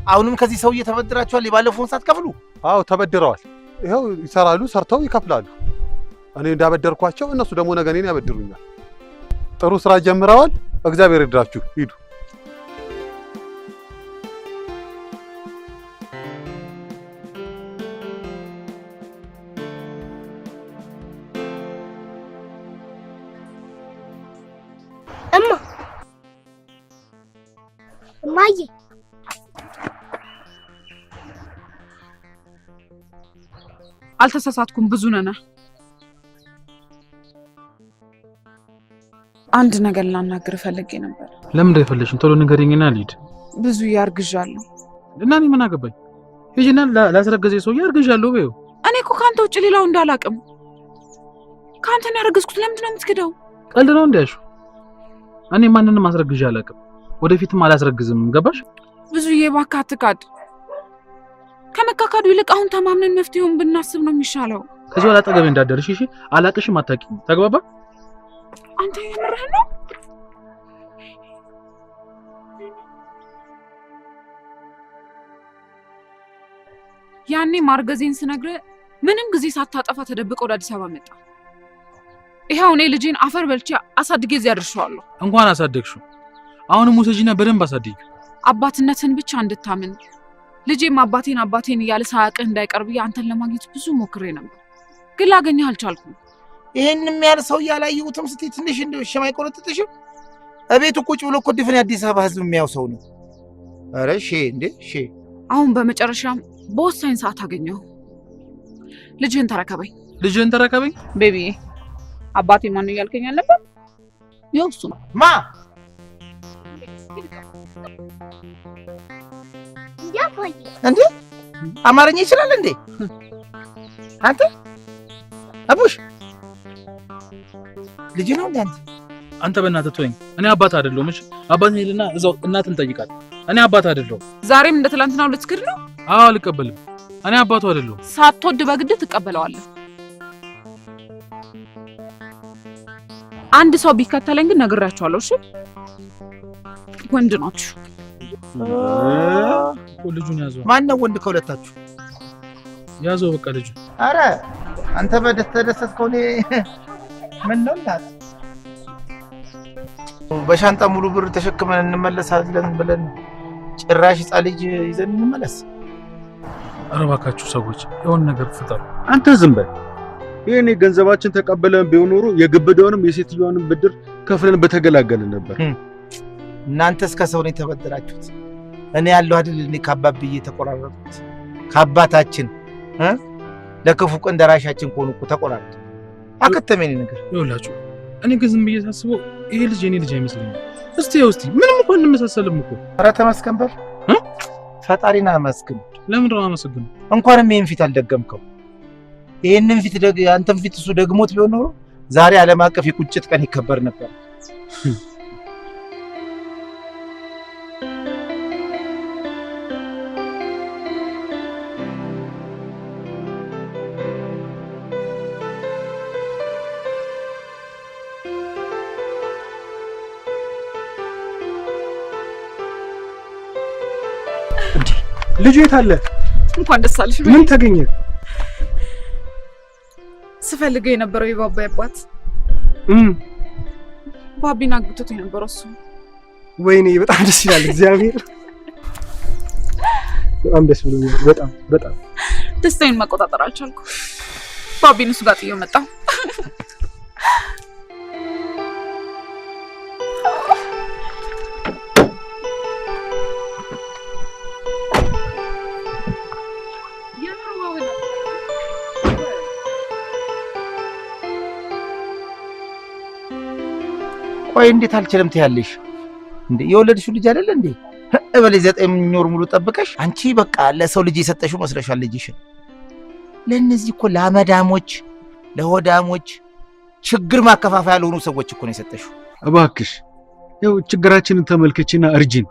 አሁንም ከዚህ ሰውዬ ተበድራችኋል? የባለፈውን ሳትከፍሉ? አዎ ተበድረዋል። ይኸው ይሰራሉ፣ ሰርተው ይከፍላሉ። እኔ እንዳበደርኳቸው እነሱ ደግሞ ነገ እኔን ያበድሩኛል። ጥሩ ስራ ጀምረዋል። እግዚአብሔር ይርዳችሁ። ሂዱ። እማዬ አልተሳሳትኩም። ብዙ ነና አንድ ነገር ላናግር ፈልጌ ነበር። ለምን እንደፈለሽኝ ቶሎ ንገሪኝና ልሂድ። ብዙ ያርግዣለሁ እና እኔ ምን አገባኝ? ሂጂና ላስረገዘ ሰው ያርግዣለሁ በይው። እኔ እኮ ካንተ ውጭ ሌላው እንዳላቅም። ካንተን ያረገዝኩት ለምንድን ነው የምትክደው? ቀልድ ነው እንዴ? እኔ ማንንም አስረግዣ አላውቅም፣ ወደፊትም አላስረግዝም። ገባሽ? ብዙዬ እባክህ አትካድ። ከመካካዱ ይልቅ አሁን ተማምነን መፍትሄውን ብናስብ ነው የሚሻለው። ከዚህ በኋላ አጠገቤ እንዳትደርሺ እሺ? አላቅሽም፣ አታውቂም። ተግባባ? አንተ የምርህን ነው? ያኔ ማርገዜን ስነግርህ ምንም ጊዜ ሳታጠፋ ተደብቀ ወደ አዲስ አበባ መጣ። ይሄው እኔ ልጄን አፈር በልቼ አሳድጌ እዚያ አድርሼዋለሁ። እንኳን አሳደግሽው፣ አሁንም ውሰጂና በደንብ አሳድጊ። አባትነትን ብቻ እንድታምን ልጄም አባቴን እያለ ሳያውቅህ እንዳይቀርብ አንተን ለማግኘት ብዙ ሞክሬ ነበር፣ ግን ላገኘህ አልቻልኩም። ይሄንም ያህል ሰው ያላየሁትም ስትይ ትንሽ እንደው እሺ አይቆረጥጥሽም? እቤቱ ቁጭ ብሎ እኮ ድፍን የአዲስ አበባ ህዝብ የሚያው ሰው ነው። ኧረ እሺ እንዴ እሺ። አሁን በመጨረሻም በወሳኝ ሰዓት አገኘሁ። ልጅህን ተረከበኝ። ልጅህን ተረከበኝ? ቤቢዬ አባቴ ማን ነው እያልከኝ አልነበር? ይኸው እሱ ነው። ማ እንዴ አማርኛ ይችላል እንዴ አንተ? አቡሽ ልጅ ነው እንዴ አንተ? አንተ በእናትህ ተወኝ። እኔ አባት አይደለሁም። እሺ አባትን ሄድና እዛው እናትን ጠይቃት። እኔ አባት አይደለሁም። ዛሬም እንደ ትላንትናው ልትክድ ነው? አዎ አልቀበልም። እኔ አባቱ አይደለሁም። ሳትወድ በግድ ትቀበለዋለህ። አንድ ሰው ቢከተለኝ ግን ነግራቸዋለሁ። እሺ ወንድ ናችሁ። ልጁን ያዘው። ማን ነው ወንድ ከሁለታችሁ? ያዘው በቃ ልጁ። አረ አንተ በደስተደሰት ከሆነ ምን ነው እንዳት በሻንጣ ሙሉ ብር ተሸክመን እንመለሳለን ብለን ጭራሽ ሕፃን ልጅ ይዘን እንመለስ? ኧረ እባካችሁ ሰዎች የሆነ ነገር ፍጠሩ። አንተ ዝም በል። ይሄኔ ገንዘባችን ተቀበለን ቢሆን ኖሮ የግብዳውንም የሴትዮዋንም ብድር ከፍለን በተገላገልን ነበር። እናንተ እስከ ሰው ነው የተበደራችሁት። እኔ ያለው አይደል እኔ ከአባብዬ ተቆራረጥኩት። ከአባታችን ለክፉ ቀን ደራሻችን ሆኖ እኮ ተቆራረጡ። አከተመኝ ነገር ይኸውላችሁ። እኔ ግን ዝም ብዬ ሳስበው ይሄ ልጅ የኔ ልጅ አይመስለኝም። እስቲ ምንም እንኳን እንመሳሰልም እኮ። ኧረ ተመስገን በል። ፈጣሪና አመስግን። ለምን ነው አመስግን? እንኳንም ይሄን ፊት አልደገምከው። ይሄንን ፊት አንተም ፊት እሱ ደግሞት ቢሆን ኖሮ ዛሬ ዓለም አቀፍ የቁጭት ቀን ይከበር ነበር። ልጁ የት አለ? እንኳን ደስ አለሽ። ምን ተገኘ? ስፈልገው የነበረው የባባዬ አባት ባቢን አግብቶት የነበረው እሱ። ወይኔ በጣም ደስ ይላል። እግዚአብሔር በጣም ደስ ብሎኛል። በጣም ደስታዬን መቆጣጠር አልቻልኩም። ባቢን እሱ ጋር ጥዬው መጣሁ። ቆይ እንዴት አልችልም ትያለሽ እንዴ? የወለድሽው ልጅ አይደለ እንዴ? እበለ 9 ወር ሙሉ ጠብቀሽ አንቺ በቃ ለሰው ልጅ የሰጠሽው መስለሻል ልጅሽን። ለነዚህ እኮ ለአመዳሞች ለሆዳሞች ችግር ማከፋፈያ ያልሆኑ ሰዎች እኮ ነው የሰጠሽው። እባክሽ ያው ችግራችንን ተመልከቺና እርጂን።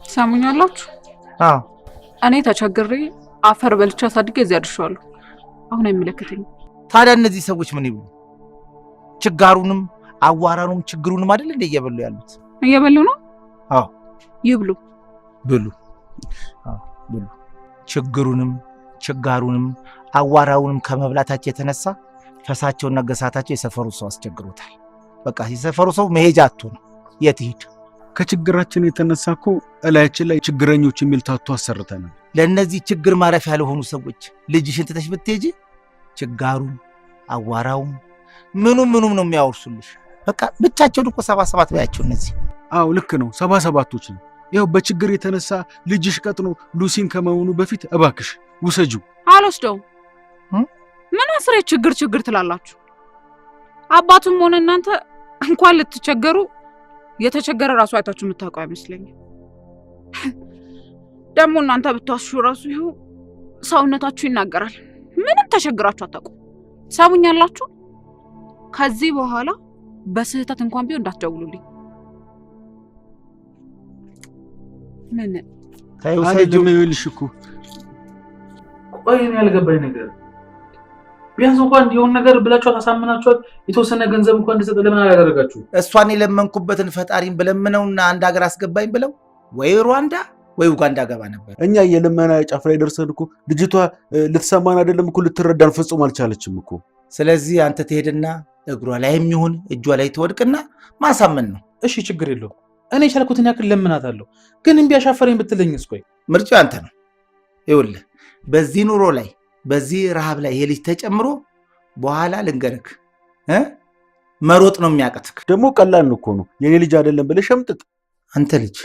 ሰሙኛላችሁ? አዎ እኔ ተቸግሬ አፈር በልቻ አሳድጌ እዚያ አድርሻለሁ። አሁን አይመለከተኝም። ታዲያ እነዚህ ሰዎች ምን ይብሉ? ችጋሩንም አዋራኑም ችግሩንም አይደል እንደ እየበሉ ያሉት? እየበሉ ነው። አዎ ይብሉ፣ ብሉ። አዎ ብሉ። ችጋሩንም አዋራውንም ከመብላታቸው የተነሳ ፈሳቸውና ገሳታቸው የሰፈሩ ሰው አስቸግሮታል። በቃ የሰፈሩ ሰው መሄጃ አጥቶ ነው። የት ይሄድ? ከችግራችን የተነሳ እኮ እላያችን ላይ ችግረኞች የሚል ታቶ አሰርተናል። ለእነዚህ ችግር ማረፊያ ያልሆኑ ሰዎች ልጅሽን ትተሽ ብትሄጂ ችጋሩም አዋራውም ምኑም ነው የሚያወርሱልሽ። በቃ ብቻቸውን እኮ 77 ባያቸው እነዚህ። አዎ ልክ ነው፣ 77ቶች ነው። ያው በችግር የተነሳ ልጅሽ ቀጥኖ ሉሲን ከመሆኑ በፊት እባክሽ ውሰጂው። አልወስደውም። ምን አስሬ ችግር ትላላችሁ? አባቱም ሆነ እናንተ እንኳን ልትቸገሩ የተቸገረ ራሱ አይታችሁ የምታውቁ አይመስለኝም። ደግሞ እናንተ ብትዋሹ ራሱ ይኸው ሰውነታችሁ ይናገራል። ምንም ተቸግራችሁ አታውቁ። ሰሙኛላችሁ? ከዚህ በኋላ በስህተት እንኳን ቢሆን እንዳትደውሉልኝ። ምን አይደለም ይልሽ እኮ ቆይ እኔ ያልገባኝ ነገር ቢያንስ እንኳን የሆነ ነገር ብላችሁ ታሳምናችኋት የተወሰነ ገንዘብ እንኳን እንድሰጥ ለምን አላደረጋችሁ? እሷን የለመንኩበትን ፈጣሪን ብለምነውና አንድ ሀገር አስገባኝ ብለው ወይ ሩዋንዳ ወይ ኡጋንዳ ገባ ነበር። እኛ የለመና ጫፍ ላይ ደርሰን እኮ ልጅቷ ልትሰማን አይደለም እኮ ልትረዳን ፍጹም አልቻለችም እኮ። ስለዚህ አንተ ትሄድና እግሯ ላይ የሚሆን እጇ ላይ ትወድቅና ማሳመን ነው። እሺ ችግር የለውም። እኔ የቻልኩትን ያክል ለምናታለሁ። ግን እምቢ አሻፈረኝ ብትለኝስ? ቆይ ምርጫው አንተ ነው። ይኸውልህ በዚህ ኑሮ ላይ በዚህ ረሃብ ላይ ይሄ ልጅ ተጨምሮ በኋላ ልንገርክ መሮጥ ነው የሚያቀትክ። ደግሞ ቀላል ነው እኮ ነው። የኔ ልጅ አይደለም ብለህ ሸምጥጥ። አንተ ልጅ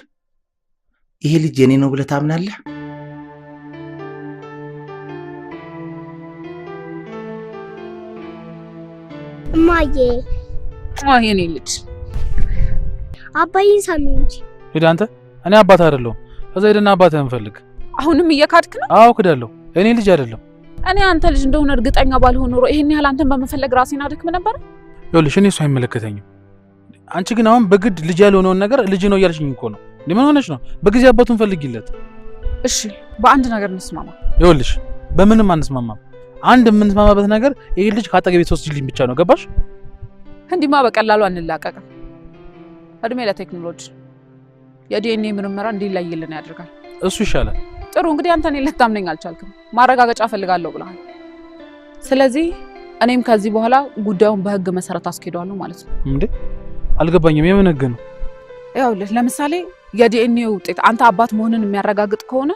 ይሄ ልጅ የኔ ነው ብለህ ታምናለህ? እማዬ የኔ ልጅ አባዬን ሳሚ እንጂ ሄዳ አንተ። እኔ አባት አይደለሁም። ከዛ ሄደና አባትህን ፈልግ። አሁንም እየካድክ ነው? አዎ ክዳለሁ። እኔ ልጅ አይደለም። እኔ አንተ ልጅ እንደሆነ እርግጠኛ ባልሆን ኖሮ ይሄን ያህል አንተን በመፈለግ ራሴን አድክም ነበር። ይኸውልሽ እኔ እሱ አይመለከተኝም። አንቺ ግን አሁን በግድ ልጅ ያልሆነውን ነገር ልጅ ነው እያልሽኝ እኮ ነው። ምን ሆነሽ ነው? በጊዜ አባቱን ፈልጊለት። እሺ በአንድ ነገር እንስማማ። ይኸውልሽ በምንም አንስማማም። አንድ የምንስማማበት ነገር ይሄ ልጅ ካጠገቤ ተወስጂልኝ ብቻ ነው። ገባሽ? እንዲማ በቀላሉ አንላቀቅም። እድሜ ለቴክኖሎጂ የዲኤንኤ ምርመራ እንዲለይልን ያደርጋል። እሱ ይሻላል። ጥሩ እንግዲህ አንተ እኔን ልታምነኝ አልቻልክም። ማረጋገጫ ፈልጋለሁ ብለሃል። ስለዚህ እኔም ከዚህ በኋላ ጉዳዩን በህግ መሰረት አስኬደዋለሁ ማለት ነው። እንዴ አልገባኝም። የምን ህግ ነው? ይኸውልህ ለምሳሌ የዲኤንኤ ውጤት አንተ አባት መሆንን የሚያረጋግጥ ከሆነ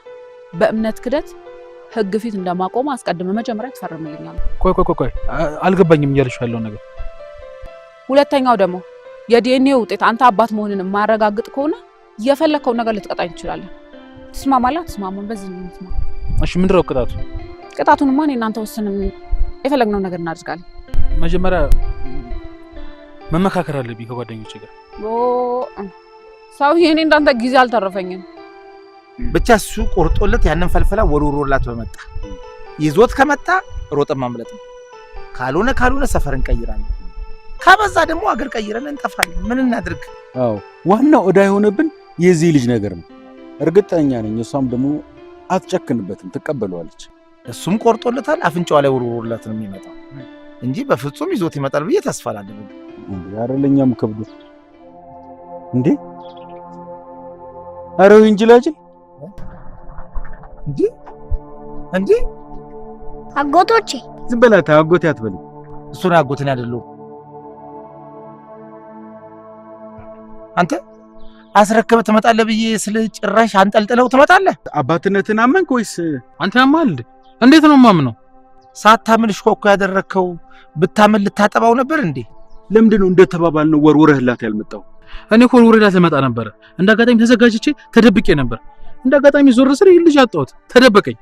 በእምነት ክደት ህግ ፊት እንደማቆም አስቀድመ መጀመሪያ ትፈርምልኛለህ። ቆይ አልገባኝም እያልሽ ያለው ነገር። ሁለተኛው ደግሞ የዲኤንኤ ውጤት አንተ አባት መሆንን የማያረጋግጥ ከሆነ የፈለከው ነገር ልትቀጣኝ ትችላለህ። ትስማማለህ? አትስማማም? በዚህ ነው የምትስማማ? እሺ ምንድን ነው ቅጣቱ? ቅጣቱንማ እኔ እናንተ ወስነን የፈለግነው ነገር እናድርጋለን። መጀመሪያ መመካከር አለብኝ ከጓደኞቼ ጋር። ሰውዬ እኔ እንዳንተ ጊዜ አልተረፈኝም። ብቻ እሱ ቆርጦለት ያንን ፈልፈላ ወርውሮላት በመጣ ይዞት ከመጣ ሮጠን ማምለጥ ነው። ካልሆነ ሰፈር እንቀይራለን። ከበዛ ደግሞ አገር ቀይረን እንጠፋለን። ምን እናድርግ? አዎ ዋናው ዕዳ የሆነብን የዚህ ልጅ ነገር ነው። እርግጠኛ ነኝ እሷም ደግሞ አትጨክንበትም፣ ትቀበለዋለች። እሱም ቆርጦለታል። አፍንጫዋ ላይ ወርውሮላት ነው የሚመጣው እንጂ በፍጹም ይዞት ይመጣል ብዬ ተስፋ አላደረግም። ያረለኛም ከብዶ እንዴ አረው እንጅላጅል እንዴ አጎቶቼ ዝም በላት። አጎቴ አትበል። እሱን አጎትን አይደለም አንተ አስረከበ ትመጣለህ ብዬ ስለ ጭራሽ አንጠልጥለው ትመጣለህ። አባትነትን አመንክ ወይስ አንተ ያማል እንዴ? እንዴት ነው ማምነው? ሳታምን ሽኮኮ ያደረከው ብታምን ልታጠባው ነበር እንዴ? ለምንድን ነው እንደተባባልነው ወርውረህላት ያልመጣው? እኔ እኮ ወርውረህላት ልመጣ ነበር። እንዳጋጣሚ ተዘጋጅቼ ተደብቄ ነበር። እንዳጋጣሚ ዞር ስል ይሄን ልጅ አጣሁት፣ ተደበቀኝ።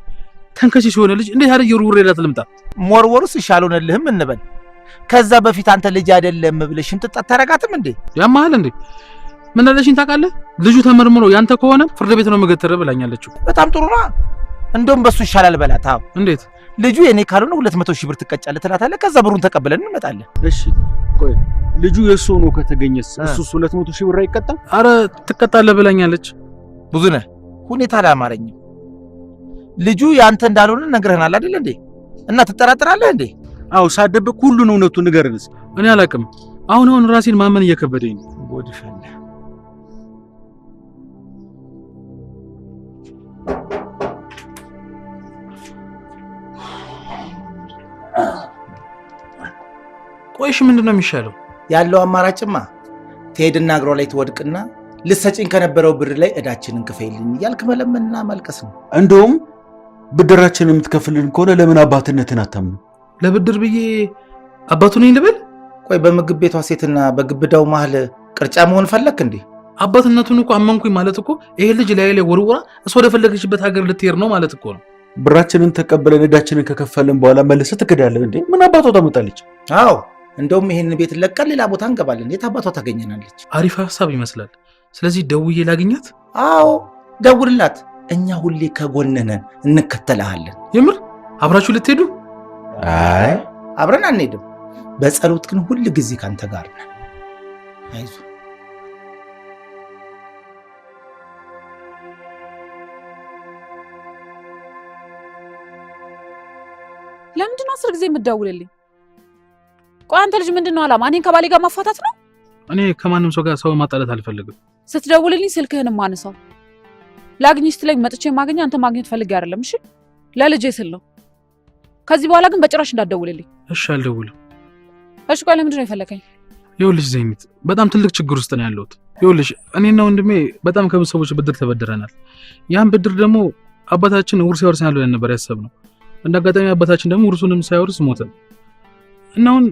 ተንከሲስ የሆነ ልጅ እንዴት አድርጌ ወርውረህላት ልምጣ? ሞርወሩስ ይሻልሆነልህም እንበል። ከዛ በፊት አንተ ልጅ አይደለም ብለህ ሽምጥጥ አታረጋትም እንዴ? ያማል እንዴ? ምን አለሽኝ ታውቃለህ? ልጁ ተመርምሮ ያንተ ከሆነ ፍርድ ቤት ነው መገተረ ብላኛለችው። በጣም ጥሩ ነው። እንደውም በሱ ይሻላል በላት። አዎ እንዴት? ልጁ የኔ ካልሆነ 200,000 ብር ትቀጫለህ ትላታለህ። ከዛ ብሩን ተቀብለን እንመጣለን። እሺ ቆይ ልጁ የሱ ነው ከተገኘስ እሱስ 200,000 ብር አይቀጣም? አረ ትቀጣለህ ብላኛለች። ብዙ ነህ። ሁኔታ አላማረኝም። ልጁ ያንተ እንዳልሆነ ነግረህናል አይደል እንዴ? እና ትጠራጠራለህ እንዴ? አዎ ሳደብቅ ሁሉን እውነቱን ንገረንስ። እኔ አላውቅም። አሁን ራሴን ማመን እየከበደኝ ነው። ወድፈለ ቆይሽ ምንድነው የሚሻለው? ያለው አማራጭማ ትሄድና እግሯ ላይ ትወድቅና ልሰጪኝ ከነበረው ብር ላይ እዳችንን ክፈይልኝ እያልክ መለመንና ማልቀስ ነው። እንደውም ብድራችንን የምትከፍልን ከሆነ ለምን አባትነትን አታምኑ? ለብድር ብዬ አባቱ ነኝ ልበል? ቆይ በምግብ ቤቷ ሴትና በግብዳው መሀል ቅርጫ መሆን ፈለክ እንዴ? አባትነቱን እኮ አመንኩኝ ማለት እኮ ይሄ ልጅ ላይ ወርውራ እሷ ወደ ፈለገችበት ሀገር ልትሄድ ነው ማለት እኮ ነው። ብራችንን ተቀበለን እዳችንን ከከፈልን በኋላ መልሰህ ትክዳለህ እንዴ? ምን አባቷ ታመጣለች? አዎ እንደውም ይሄን ቤት ለቀን ሌላ ቦታ እንገባለን። የት አባቷ ታገኘናለች? አሪፍ ሀሳብ ይመስላል። ስለዚህ ደውዬ ላግኛት? አዎ ደውልላት። እኛ ሁሌ ከጎንነን እንከተልሃለን። የምር አብራችሁ ልትሄዱ? አይ አብረን አንሄድም። በጸሎት ግን ሁል ጊዜ ካንተ ጋር ነን። አይዞህ። ለምንድን ነው 10 ጊዜ የምትደውልልኝ? ቆይ አንተ ልጅ ምንድነው አላማ? እኔን ከባሌ ጋር ማፋታት ነው? እኔ ከማንም ሰው ጋር ሰው ማጣላት አልፈልግም። ስትደውልልኝ ስልክህን ማነሳው? ላግኝሽ ስትለኝ መጥቼ ማግኘት አንተ ማግኘት ፈልጌ አይደለም። እሺ ለልጄ ስል ነው። ከዚህ በኋላ ግን በጭራሽ እንዳትደውልልኝ። እሺ አልደውልም። እሺ ቆይ ለምንድን ነው የፈለከኝ? ይኸውልሽ ዘይኒት በጣም ትልቅ ችግር ውስጥ ነው ያለሁት። ይኸውልሽ እኔና ወንድሜ በጣም ከብዙ ሰዎች ብድር ተበድረናል። ያን ብድር ደግሞ አባታችን ውርስ ያወርሰናል ብለን ነበር ያሰብነው። እንደ አጋጣሚ አባታችን ደግሞ ውርሱንም ሳይወርስ ሞተ እና አሁን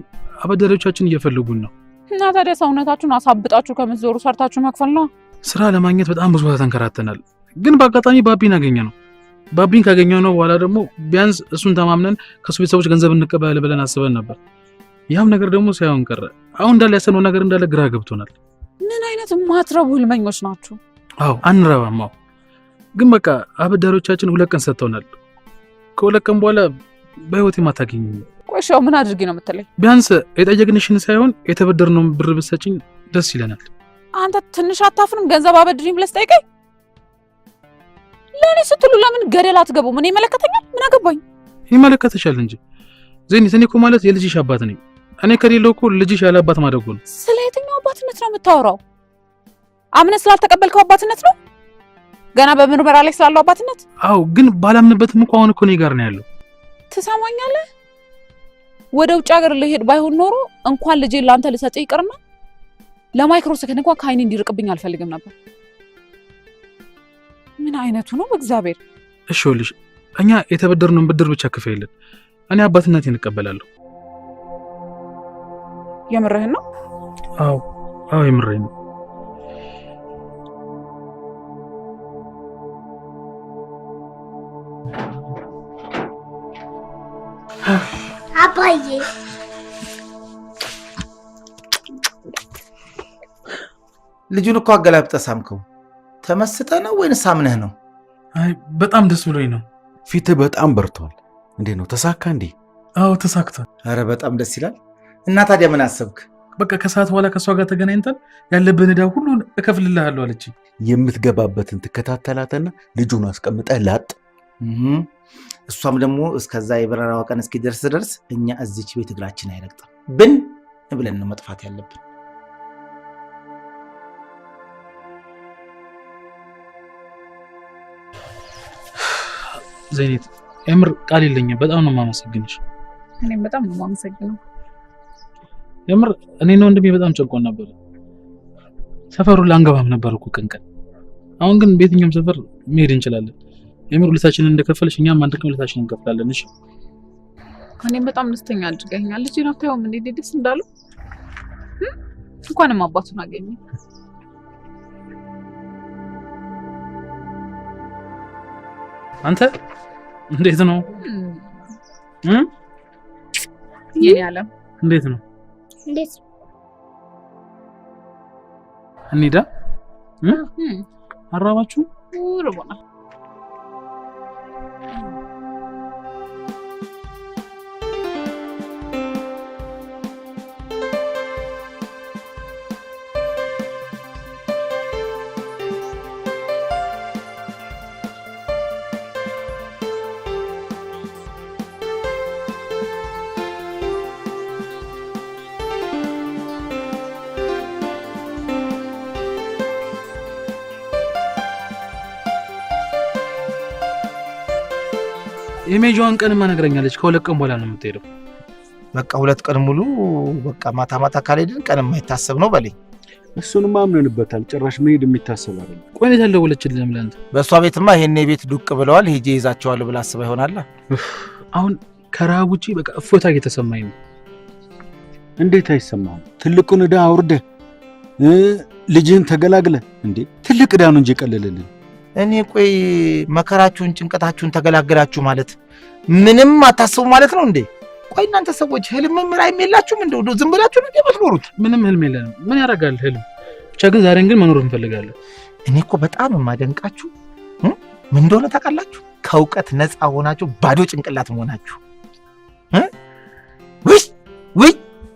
አበዳሪዎቻችን እየፈለጉን ነው። እና ታዲያ ሰውነታችሁን አሳብጣችሁ ከምትዞሩ ሰርታችሁ መክፈል ነው። ስራ ለማግኘት በጣም ብዙ ተንከራተናል። ግን በአጋጣሚ ባቢን አገኘ ነው። ባቢን ካገኘው ነው በኋላ ደግሞ ቢያንስ እሱን ተማምነን ከሱ ቤተሰቦች ገንዘብ እንቀበል ብለን አስበን ነበር። ያም ነገር ደግሞ ሳይሆን ቀረ። አሁን እንዳለ ያሰነው ነገር እንዳለ ግራ ገብቶናል። ምን አይነት ማትረቡ ህልመኞች ናችሁ? አዎ አንረባም። አዎ ግን በቃ አበዳሪዎቻችን 2 ቀን ሰጥተውናል። ከ2 ቀን በኋላ በህይወት የማታገኝ። ቆይ ሻው ምን አድርጌ ነው የምትለኝ? ቢያንስ የጠየቅንሽን ሳይሆን የተበደርነውን ብር ብትሰጪኝ ደስ ይለናል። አንተ ትንሽ አታፍንም? ገንዘብ አበድሪኝ ብለህ ስጠይቀኝ ለኔ ስትሉ ለምን ገደል አትገቡ? ምን ይመለከተኛል? ምን አገባኝ? ይመለከተሻል እንጂ ዘይኒት፣ እኔ እኮ ማለት የልጅሽ አባት ነኝ። እኔ ከሌለው እኮ ልጅሽ ያለ አባት ማደጉ ነው። ስለ የትኛው አባትነት ነው የምታወራው? አምነህ ስላልተቀበልከው አባትነት ነው? ገና በምርመራ ላይ ስላለው አባትነት? አዎ ግን ባላምንበትም እኮ አሁን እኮ እኔ ጋር ነው ያለው። ትሰማኛለህ? ወደ ውጭ ሀገር ልሄድ ባይሆን ኖሮ እንኳን ልጄ ላንተ ልሰጥህ ይቅርና ለማይክሮ ሰከንድ እንኳን ከዓይኔ እንዲርቅብኝ አልፈልግም ነበር። ምን አይነቱ ነው በእግዚአብሔር? እሺ ይኸውልሽ እኛ የተበደርነውን ብድር ብቻ ክፈይልን። እኔ አባትነቴን እቀበላለሁ። የምርህን ነው? አዎ የምርህን ነው። አባዬ ልጁን እኮ አገላብጠህ ሳምከው። ተመስጠህ ነው ወይንስ አምነህ ነው? አይ በጣም ደስ ብሎኝ ነው። ፊትህ በጣም በርቷል። እንዴት ነው ተሳካ እንዴ? አዎ ተሳክቷል። አረ በጣም ደስ ይላል። እና ታዲያ ምን አሰብክ? በቃ ከሰዓት በኋላ ከሷ ጋር ተገናኝተን ያለብን ዕዳ ሁሉ እከፍልልሃለሁ አለችኝ። የምትገባበትን ትከታተላትና ልጁን አስቀምጠህ ላጥ። እሷም ደግሞ እስከዛ የበረራዋ ቀን እስኪደርስ ድረስ እኛ እዚች ቤት እግራችን አይረግጥም ብን ብለን ነው መጥፋት ያለብን። ዘይኒት የምር ቃል የለኝም። በጣም ነው የማመሰግንሽ። እኔም በጣም ነው የማመሰግነው። የምር እኔና ወንድሜ በጣም ጨንቆን ነበር። ሰፈሩ ላንገባም ነበር እኮ ቀን። አሁን ግን በየትኛውም ሰፈር መሄድ እንችላለን። የምር ሁለታችንን እንደከፈልሽ እኛም አንድ ቀን ሁለታችንን እንከፍላለን። እሺ እኔም በጣም ደስተኛ አድርገኸኛል። ልጅ ነው ታየው ምን ደስ እንዳሉ እንኳንም አባቱን አገኘ። አንተ እንዴት ነው? የኔ ዓለም እንዴት ነው? እንዴት እንሂዳ? አራባችሁ? ርቦና የሜጃዋን ቀንማ ነግረኛለች። ከሁለት ቀን በኋላ ነው የምትሄደው። በቃ 2 ቀን ሙሉ በቃ ማታ ማታ ካልሄድን ቀን የማይታሰብ ነው በለኝ። እሱንም አምነንበታል። ጭራሽ መሄድ የሚታሰብ አይደለም። ቆይ ነው ያልደወለችልህም ለአንተ? በእሷ ቤትማ ይሄኔ ቤት ዱቅ ብለዋል። ሄጄ ይዛቸዋለሁ ብላ አስባ ይሆናል። አሁን ከረሃብ ውጪ በቃ እፎይታ እየተሰማኝ ነው። እንዴት አይሰማህም? ትልቁን ዕዳ አውርደህ ልጅህን ተገላግለህ እንዴ! ትልቅ ዕዳ ነው እንጂ ቀለለልን። እኔ ቆይ መከራችሁን ጭንቀታችሁን ተገላገላችሁ ማለት ምንም አታስቡ ማለት ነው እንዴ? ቆይ እናንተ ሰዎች ህልም ራዕይም የላችሁም? እንደው ዝም ብላችሁ ነው የምትኖሩት? ምንም ህልም የለንም። ምን ያደርጋል ህልም? ብቻ ግን ዛሬን ግን መኖር እንፈልጋለን። እኔ እኮ በጣም የማደንቃችሁ ምን እንደሆነ ታውቃላችሁ? ከእውቀት ነፃ ሆናችሁ ባዶ ጭንቅላት መሆናችሁ።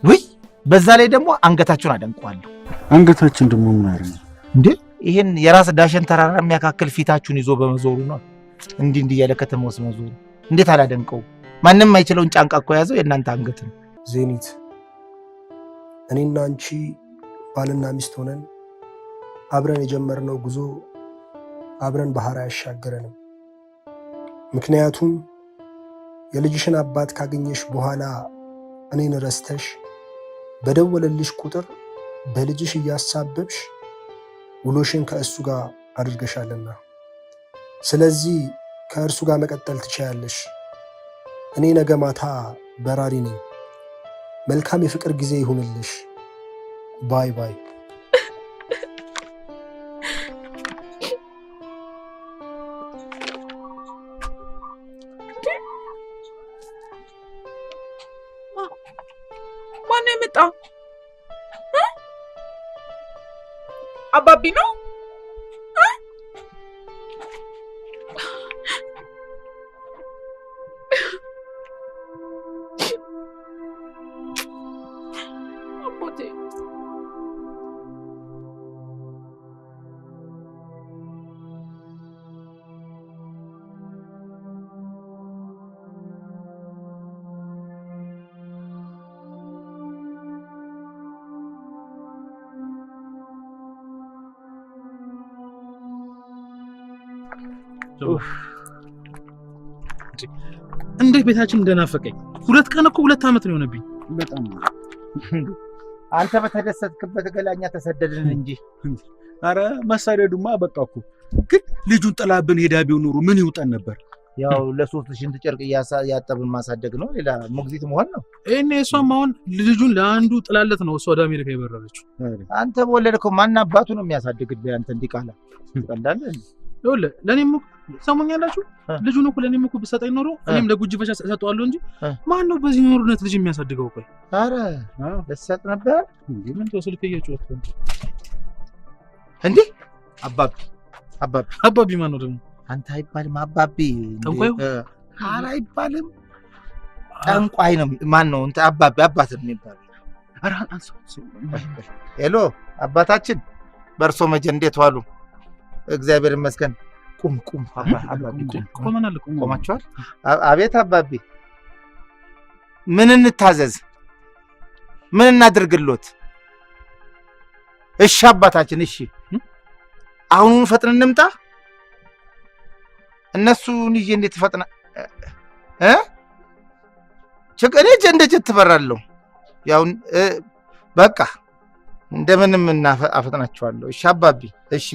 ውይ በዛ ላይ ደግሞ አንገታችሁን አደንቀዋለሁ። አንገታችን ደግሞ ምን አረኝ እንዴ? ይሄን የራስ ዳሸን ተራራ የሚያካክል ፊታችሁን ይዞ በመዞሩ ነው። እንዲህ እያለ ከተማ ውስጥ መዞሩ እንዴት አላደንቀው? ማንም የማይችለውን ጫንቃ እኮ ያዘው የእናንተ አንገት ነው። ዜኒት፣ እኔና አንቺ ባልና ሚስት ሆነን አብረን የጀመርነው ጉዞ አብረን ባህር አያሻገረንም። ምክንያቱም የልጅሽን አባት ካገኘሽ በኋላ እኔን ረስተሽ በደወለልሽ ቁጥር በልጅሽ እያሳበብሽ ውሎሽን ከእሱ ጋር አድርገሻልና፣ ስለዚህ ከእርሱ ጋር መቀጠል ትችያለሽ። እኔ ነገ ማታ በራሪ ነኝ። መልካም የፍቅር ጊዜ ይሁንልሽ። ባይ ባይ። ማን የመጣው? አባቢ ነው? እንዴት ቤታችን እንደናፈቀኝ። 2 ቀን እኮ 2 ዓመት ነው የሆነብኝ። በጣም አንተ በተደሰትክበት ገላኛ ተሰደድን እንጂ። አረ መሳደዱማ በቃ እኮ ግን ልጁን ጥላብን ሄዳ ቢሆን ኖሮ ምን ይውጣን ነበር? ያው ለ3 ሽንት ጨርቅ ያጠብን ማሳደግ ነው፣ ሌላ ሞግዚት መሆን ነው። እኔ እሷም አሁን ልጁን ለአንዱ ጥላለት ነው እሷ ወደ አሜሪካ የበረረችው። አንተ በወለድከው ማን አባቱ ነው የሚያሳድግልህ? አንተ እንዲቃላ ይቀላል። ይኸውልህ ለእኔም እኮ ሰሞኛላችሁ ልጁን እኮ ለእኔም እኮ ብትሰጠኝ ኖሮ እኔም ለጉጅ ፈሻ ሰጠዋለሁ እንጂ ማን ነው በዚህ ኖርነት ልጅ የሚያሳድገው? ቆይ ኧረ ልትሰጥ ነበር ምን ተው ስልክ እየጮህኩ እንዴ? አባቢ ማን ነው ደግሞ? አንተ አይባልም አባቢ። ጠንቋዩ? ኧረ አይባልም ጠንቋይ ነው። ማን ነው እንት አባቢ? አባት ነው የሚባለው። ኧረ አንሰው። ሄሎ አባታችን፣ በእርሶ መጀ እንዴት ዋሉ? እግዚአብሔር ይመስገን። ቁም አባቢ ቁም። ቆመናል። ቆማችኋል? አቤት አባቢ፣ ምን እንታዘዝ? ምን እናድርግሎት? እሺ አባታችን፣ እሺ አሁኑን ፈጥነን እንምጣ። እነሱን ይዤ እንዴት ፈጥና ችግር እንደ ጀት ትበራለሁ። ያው በቃ እንደምንም አፈጥናቸዋለሁ። እሺ አባቢ፣ እሺ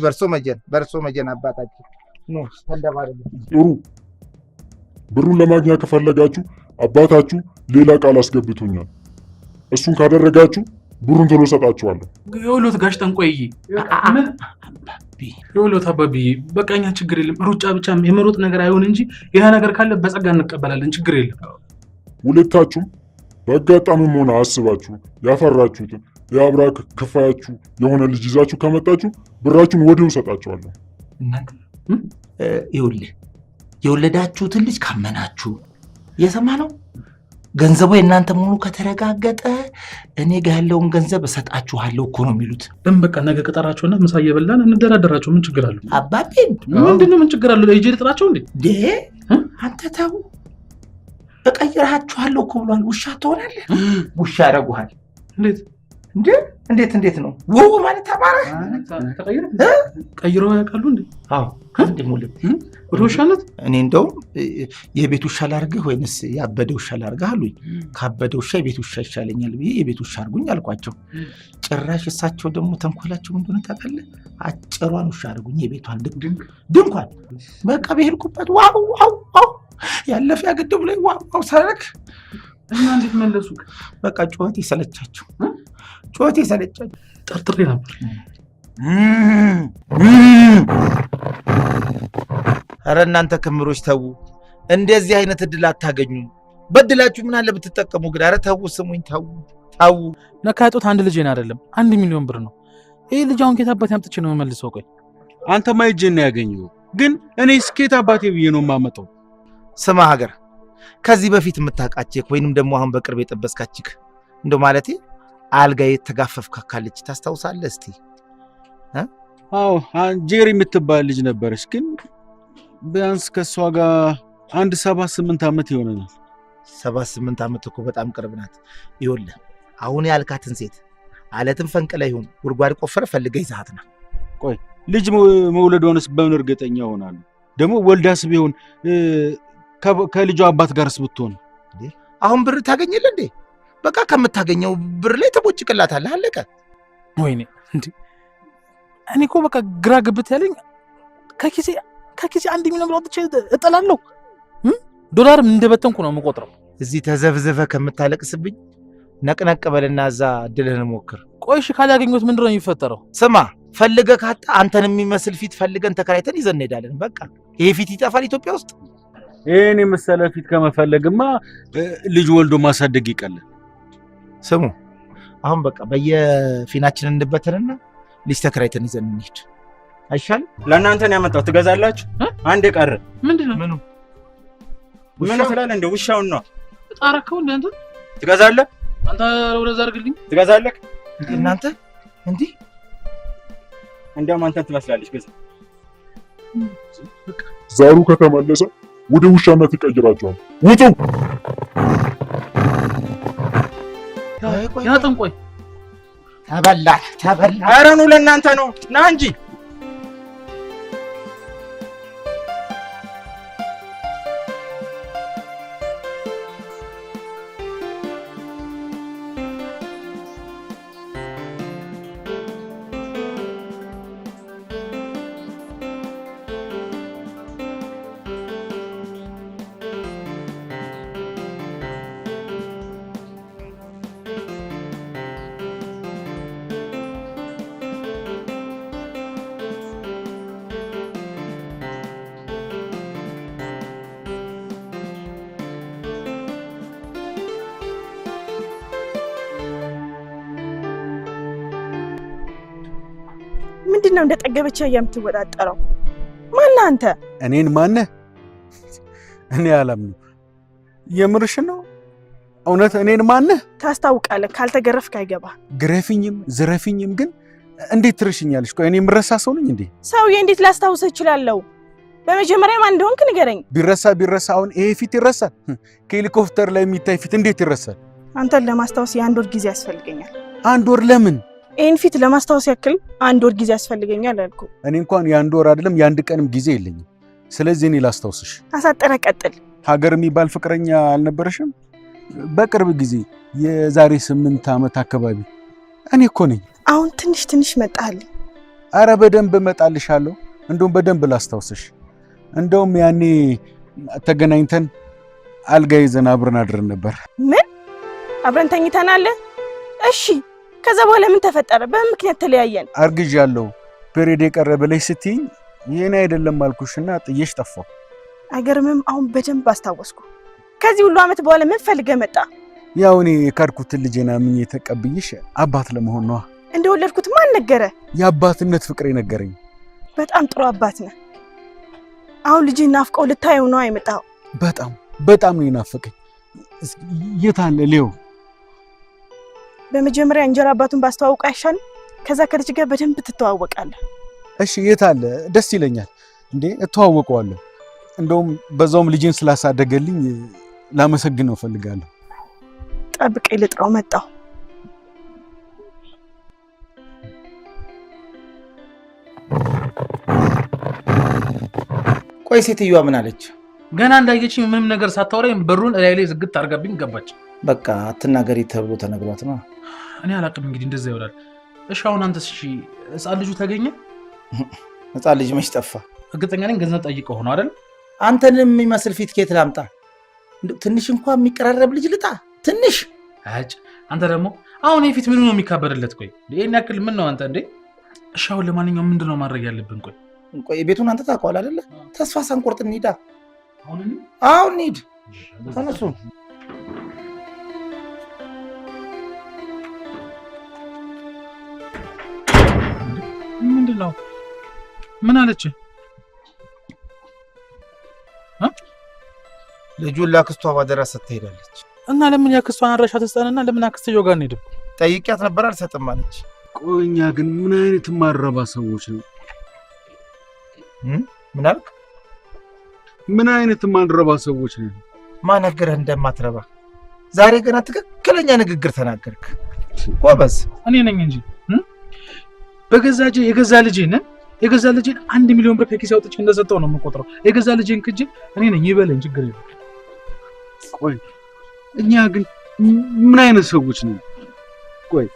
በርሶ መጀን አባታችን ነው ተንደባረሉ። ጥሩ። ብሩን ለማግኘት ከፈለጋችሁ አባታችሁ ሌላ ቃል አስገብቶኛል። እሱን ካደረጋችሁ ብሩን ቶሎ ሰጣችኋለሁ። የወሎት ጋሽ ጠንቋይ ምን የወሎት አባቢ፣ በቃኛ ችግር የለም። ሩጫ ብቻ የመሮጥ ነገር አይሆን እንጂ ያ ነገር ካለ በጸጋ እንቀበላለን። ችግር የለም። ሁለታችሁም በአጋጣሚም ሆነ አስባችሁ ያፈራችሁትን የአብራክ ክፋያችሁ የሆነ ልጅ ይዛችሁ ከመጣችሁ ብራችሁን ወዲያው ሰጣችኋለሁ። እናንተ ይኸውልህ የወለዳችሁትን ልጅ ካመናችሁ የሰማ ነው ገንዘቡ የእናንተ መሆኑ ከተረጋገጠ እኔ ጋር ያለውን ገንዘብ እሰጣችኋለሁ እኮ ነው የሚሉት። ለምን በቃ ነገ ቀጠራቸውና ምሳ እየበላን እንደራደራቸው። ምን ችግር አለው? አባቤን ምንድነው? ምን ችግር አለው? ለይጄ ልጥራቸው እንዴ? አንተ ተው፣ እቀይርሃችኋለሁ እኮ ብሏል። ውሻ ትሆናለህ። ውሻ ያደርጉሃል። እንዴት? እንዴት ነው ውው ማለት ተማረ ቀይረው ያውቃሉ እንዴ? አዎ እንዴ ሙሉ ወደ ውሻነት እኔ እንደው የቤት ውሻ ላርግህ ወይንስ ያበደ ውሻ ላርግህ አሉኝ። ካበደ ውሻ የቤት ውሻ ይሻለኛል ብዬ የቤት ውሻ አርጉኝ አልኳቸው። ጭራሽ እሳቸው ደግሞ ተንኮላቸው ምን እንደሆነ ታውቃለህ? አጭሯን ውሻ አርጉኝ የቤቷን ድንኳን በቃ በሄድኩበት ዋው ዋው ዋው ያለፈ ያገደቡ ላይ ዋው ዋው ሳረክ እና እንዴት መለሱ? በቃ ጩኸት ይሰለቻቸው ጩኸት ይሰለቻቸው ጠርጥሬ ነበር። ኧረ እናንተ ክምሮች ተው፣ እንደዚህ አይነት እድል አታገኙ። በድላችሁ ምን አለ ብትጠቀሙ ግን። ኧረ ተው ስሙኝ፣ ተው። ለካ ያጡት አንድ ልጅ አይደለም 1 ሚሊዮን ብር ነው። ይሄ ልጅ አሁን ከየት አባቴ አምጥቼ ነው የምመልሰው? ቆይ አንተ ማይጄን ነው ያገኘው፣ ግን እኔ ስኬት አባቴ ብዬ ነው የማመጣው። ስማ ሀገር፣ ከዚህ በፊት የምታውቃችህ ወይንም ደግሞ አሁን በቅርብ የጠበስካችህ እንደው ማለቴ አልጋዬ ተጋፈፍካካለች ታስታውሳለህ? እስቲ አዎ ጄሪ የምትባል ልጅ ነበረች፣ ግን ቢያንስ ከሷ ጋር 7-8 ዓመት ይሆነናል። 7-8 ዓመት እኮ በጣም ቅርብ ናት። ይኸውልህ አሁን ያልካትን ሴት አለትን ፈንቅላ ይሁን ጉድጓድ ቆፈረ ፈልገህ ይዛሃትና ቆይ ልጅ መውለዷንስ በምን እርግጠኛ ሆናለሁ? ደግሞ ወልዳስ ቢሆን ከልጇ አባት ጋርስ ብትሆን አሁን ብር ታገኝልህ እንዴ? በቃ ከምታገኘው ብር ላይ ተቦጭቅላታለህ። አለቀ። ወይኔ እንዴ እኔ እኮ በቃ ግራ ገብት ያለኝ ከኪሴ 1 ሚሊዮን ብር አውጥቼ እጠላለሁ። ዶላርም እንደበተንኩ ነው የምቆጥረው። እዚህ ተዘፍዘፈ ከምታለቅስብኝ ነቅነቅ በልና እዛ እድልህን ሞክር። ቆይ እሺ ካላገኘሁት ምንድን ነው የሚፈጠረው? ስማ ፈልገህ ካጣ አንተን የሚመስል ፊት ፈልገን ተከራይተን ይዘን እንሄዳለን። በቃ ይሄ ፊት ይጠፋል ኢትዮጵያ ውስጥ። ይሄን የመሰለ ፊት ከመፈለግማ ልጅ ወልዶ ማሳደግ ይቀላል። ስሙ አሁን በቃ በየፊናችን እንበተንና ልጅ ተከራይተን ይዘን እንሂድ አይሻልም? ለእናንተ ነው ያመጣው። ትገዛላችሁ? አንድ የቀረ ምንድን ነው? ምን ትላለህ? እንደ ውሻውን ነው ጣራከው እንደ አንተ ትገዛለህ? አንተ ወደዛ አድርግልኝ። ትገዛለህ? እናንተ እንዲህ እንዲያውም አንተን ትመስላለች። ገዛ ዛሩ ከተመለሰ ወደ ውሻነት ይቀይራቸዋል። ውጡ! ያ ጥንቆይ ተበላ። ኧረ ኑ ለእናንተ ነው ና እንጂ። ምንድነው እንደጠገበች የምትወጣጠረው? ማን አንተ? እኔን ማነህ? እኔ አላምንም። የምርሽ ነው? እውነት እኔን ማነህ? ታስታውቃለህ። ካልተገረፍክ አይገባ። ግረፊኝም ዝረፊኝም ግን እንዴት ትርሽኛለሽ? ቆይ እኔ የምረሳ ሰው ነኝ እንዴ? ሰውዬ እንዴት ላስታውስህ እችላለሁ? በመጀመሪያ ማን እንደሆንክ ንገረኝ። ቢረሳ አሁን ይሄ ፊት ይረሳል? ከሄሊኮፕተር ላይ የሚታይ ፊት እንዴት ይረሳል? አንተን ለማስታወስ የ1 ወር ጊዜ ያስፈልገኛል። 1 ወር ለምን? ይህን ፊት ለማስታወስ ያክል 1 ወር ጊዜ ያስፈልገኛል አልኩ። እኔ እንኳን የ1 ወር አይደለም የ1 ቀንም ጊዜ የለኝም። ስለዚህ እኔ ላስታውስሽ። አሳጠረ ቀጥል። ሀገር የሚባል ፍቅረኛ አልነበረሽም? በቅርብ ጊዜ የዛሬ 8 ዓመት አካባቢ እኔ እኮ ነኝ። አሁን ትንሽ መጣልኝ። አረ በደንብ እመጣልሻለሁ። እንደውም በደንብ ላስታውስሽ። እንደውም ያኔ ተገናኝተን አልጋ ይዘን አብረን አድረን ነበር። ምን? አብረን ተኝተናል? እሺ ከዛ በኋላ ምን ተፈጠረ? በምን ምክንያት ተለያየን? አርግዣለሁ ፔሬድ የቀረበ ላይ ስትይኝ የኔ አይደለም አልኩሽና ጥዬሽ ጠፋሁ። አይገርምም? አሁን በደንብ አስታወስኩ። ከዚህ ሁሉ ዓመት በኋላ ምን ፈልገህ መጣ? ያው እኔ የካድኩትን ልጄን አምኜ ተቀብዬሽ አባት ለመሆን ነዋ። እንደወለድኩት ማን ነገረ? የአባትነት ፍቅሬ ነገረኝ። በጣም ጥሩ አባት ነህ። አሁን ልጅህን ናፍቀው ልታየው ነው የመጣው? በጣም ነው የናፈቀኝ። የት አለ ሌው? በመጀመሪያ እንጀራ አባቱን ባስተዋውቅ አይሻልም? ከዛ ከልጅ ጋር በደንብ ትተዋወቃለህ። እሺ የት አለ? ደስ ይለኛል። እንዴ እተዋወቀዋለሁ። እንደውም በዛውም ልጅን ስላሳደገልኝ ላመሰግነው እፈልጋለሁ። ጠብቀኝ ልጥራው። መጣሁ። ቆይ ሴትዮዋ ምን አለች? ገና እንዳየችኝ ምንም ነገር ሳታወራኝ በሩን እላይ ላይ ዝግት አድርጋብኝ ገባች። በቃ አትናገሪ ተብሎ ተነግሯት ነው። እኔ አላቅም እንግዲህ እንደዛ ይወራል። እሺ አሁን አንተስ? እሺ ህፃን ልጁ ተገኘ? ህፃን ልጅ መች ጠፋ? እርግጠኛ ነኝ ገንዘብ ጠይቀው ሆኖ አይደል? አንተንም የሚመስል ፊት ከየት ላምጣ? ትንሽ እንኳን የሚቀራረብ ልጅ ልጣ ትንሽ። አጭ አንተ ደግሞ አሁን የፊት ምኑ ነው የሚካበርለት? ቆይ ይሄን ያክል ምን ነው አንተ እንዴ? እሺ አሁን ለማንኛውም ምንድነው ማድረግ ያለብን? ቆይ ቤቱን አንተ ታውቀዋል አይደለ? ተስፋ ሳንቆርጥ እንሂዳ። አሁን እንሂድ። ተነሱ። ምንድነው? ምን አለች? ልጁን ላክስቷ ባደራ ስትሄዳለች እና ለምን ያክስቷን አድራሻ ትስጠንና ለምን አክስትየው ጋር እንሄድም? ጠይቂያት ነበር አልሰጥም አለች። ቆይ እኛ ግን ምን አይነት ማረባ ሰዎች ነው? ምን አልክ? ምን አይነት ማንረባ ሰዎች ነው? ማነገረህ እንደማትረባ ዛሬ ገና ትክክለኛ ንግግር ተናገርክ። ጎበዝ እኔ ነኝ እንጂ በገዛጄ የገዛ ልጄን 1 ሚሊዮን ብር ከኪስ አውጥቼ እንደሰጠው ነው የምቆጥረው። የገዛ ልጄን ክጄ እኔ ነኝ ይበለኝ፣ ችግር የለም። ቆይ እኛ ግን ምን አይነት ሰዎች ነው? ቆይ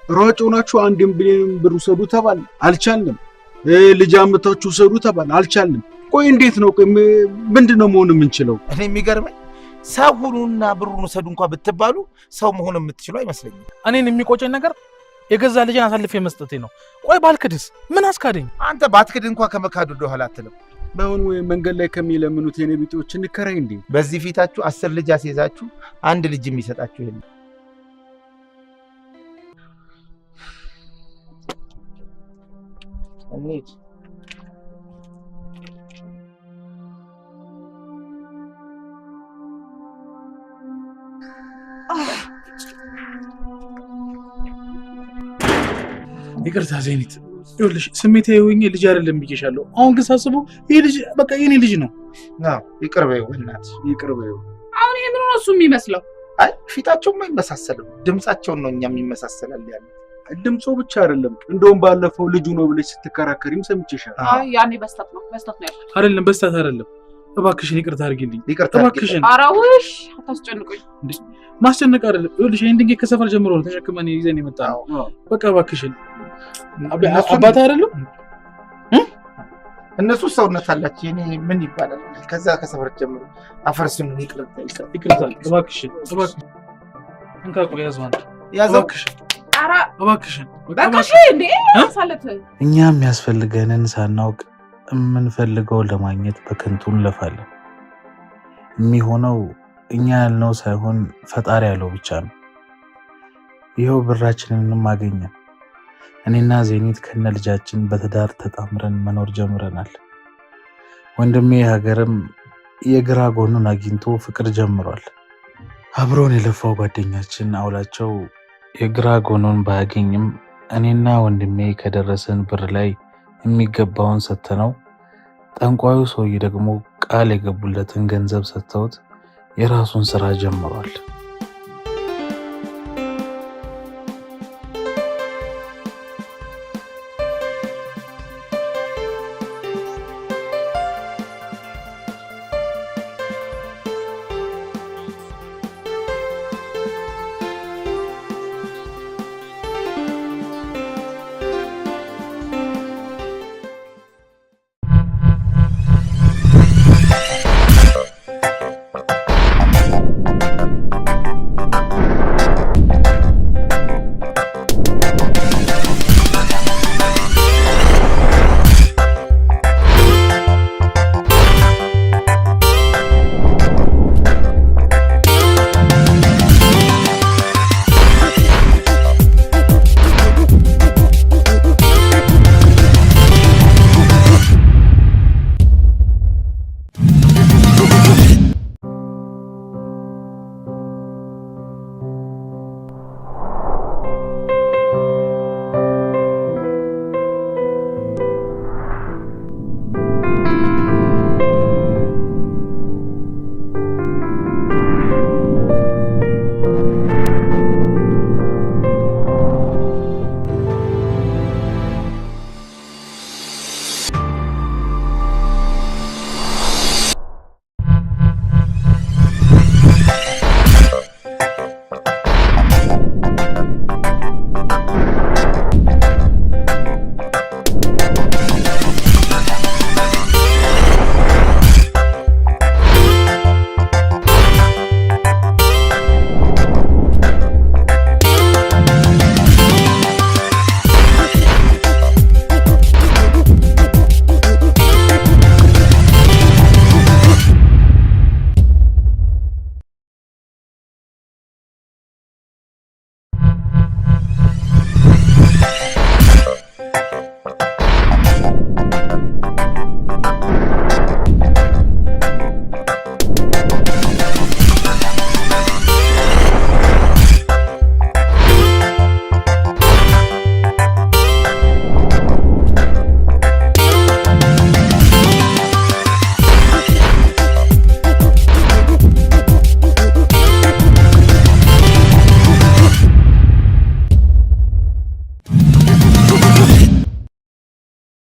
ሯጭ ሆናችሁ 1 ሚሊዮን ብር ውሰዱ ተባል አልቻልንም። ልጅ አመታችሁ ውሰዱ ተባል አልቻልንም። ቆይ እንዴት ነው? ቆይ ምንድነው መሆን የምንችለው? እኔ የሚገርመኝ ሰው ሁኑና ብሩን ውሰዱ እንኳን ብትባሉ ሰው መሆን የምትችሉ አይመስለኝም። እኔን የሚቆጨኝ ነገር የገዛ ልጅን አሳልፌ መስጠቴ ነው። ቆይ ባልክድስ ምን አስካደኝ? አንተ ባትክድ እንኳን ከመካዱ ወደኋላ አትልም። በአሁኑ ወይ መንገድ ላይ ከሚለምኑት የኔ ቢጤዎች እንከራይ እንዴ? በዚህ ፊታችሁ 10 ልጅ አስይዛችሁ 1 ልጅ የሚሰጣችሁ የለም። እንሂድ። ይቅርታ ዜኒት፣ ይኸውልሽ ስሜታዊ ሆኜ ልጅ አይደለም ብዬሻለሁ። አሁን ግን ሳስበው ይሄ ልጅ በቃ የኔ ልጅ ነው። ይቅር በይው እናትሽ፣ ይቅር በይው። አሁን ይሄ ምን ነው እሱ የሚመስለው? አይ ፊታቸውም አይመሳሰልም፣ ድምጻቸውን ነው እኛም ይመሳሰላል ያለ። ድምጾ ብቻ አይደለም፣ እንደውም ባለፈው ልጁ ነው ብለሽ ስትከራከሪም ሰምቼሻለሁ። አይ ያኔ በስተት ነው ያልኩት። አይደለም በስተት አይደለም። እባክሽን ይቅርታ አድርጊልኝ፣ እባክሽን። ኧረ ውሽ አታስጨንቁኝ። ማስጨነቅ አይደለም። ይኸውልሽ ይሄን ድንጋይ ከሰፈር ጀምሮ ነው ተሸክመን ይዘን የመጣነው። በቃ እባክሽን። አባት አይደለም እነሱ ሰውነት አላቸው። የኔ ምን ይባላል? ከዛ ከሰፈር ጀምሮ አፈርስን ይቅርታ፣ እባክሽን፣ እባክሽን። እንካ ቆይ ያዘው አንተ፣ እባክሽን፣ ኧረ እባክሽን፣ በቃሽ እንዴ ሳለት። እኛ የሚያስፈልገንን ሳናውቅ የምንፈልገው ለማግኘት በከንቱ እንለፋለን። የሚሆነው እኛ ያልነው ሳይሆን ፈጣሪ ያለው ብቻ ነው። ይኸው ብራችንንም አገኘን። እኔና ዜኒት ከነ ልጃችን በትዳር ተጣምረን መኖር ጀምረናል። ወንድሜ ሀገርም የግራ ጎኑን አግኝቶ ፍቅር ጀምሯል። አብሮን የለፋው ጓደኛችን አውላቸው የግራ ጎኑን ባያገኝም እኔና ወንድሜ ከደረሰን ብር ላይ የሚገባውን ሰጥተነው፣ ጠንቋዩ ሰውዬ ደግሞ ቃል የገቡለትን ገንዘብ ሰጥተውት የራሱን ስራ ጀምሯል።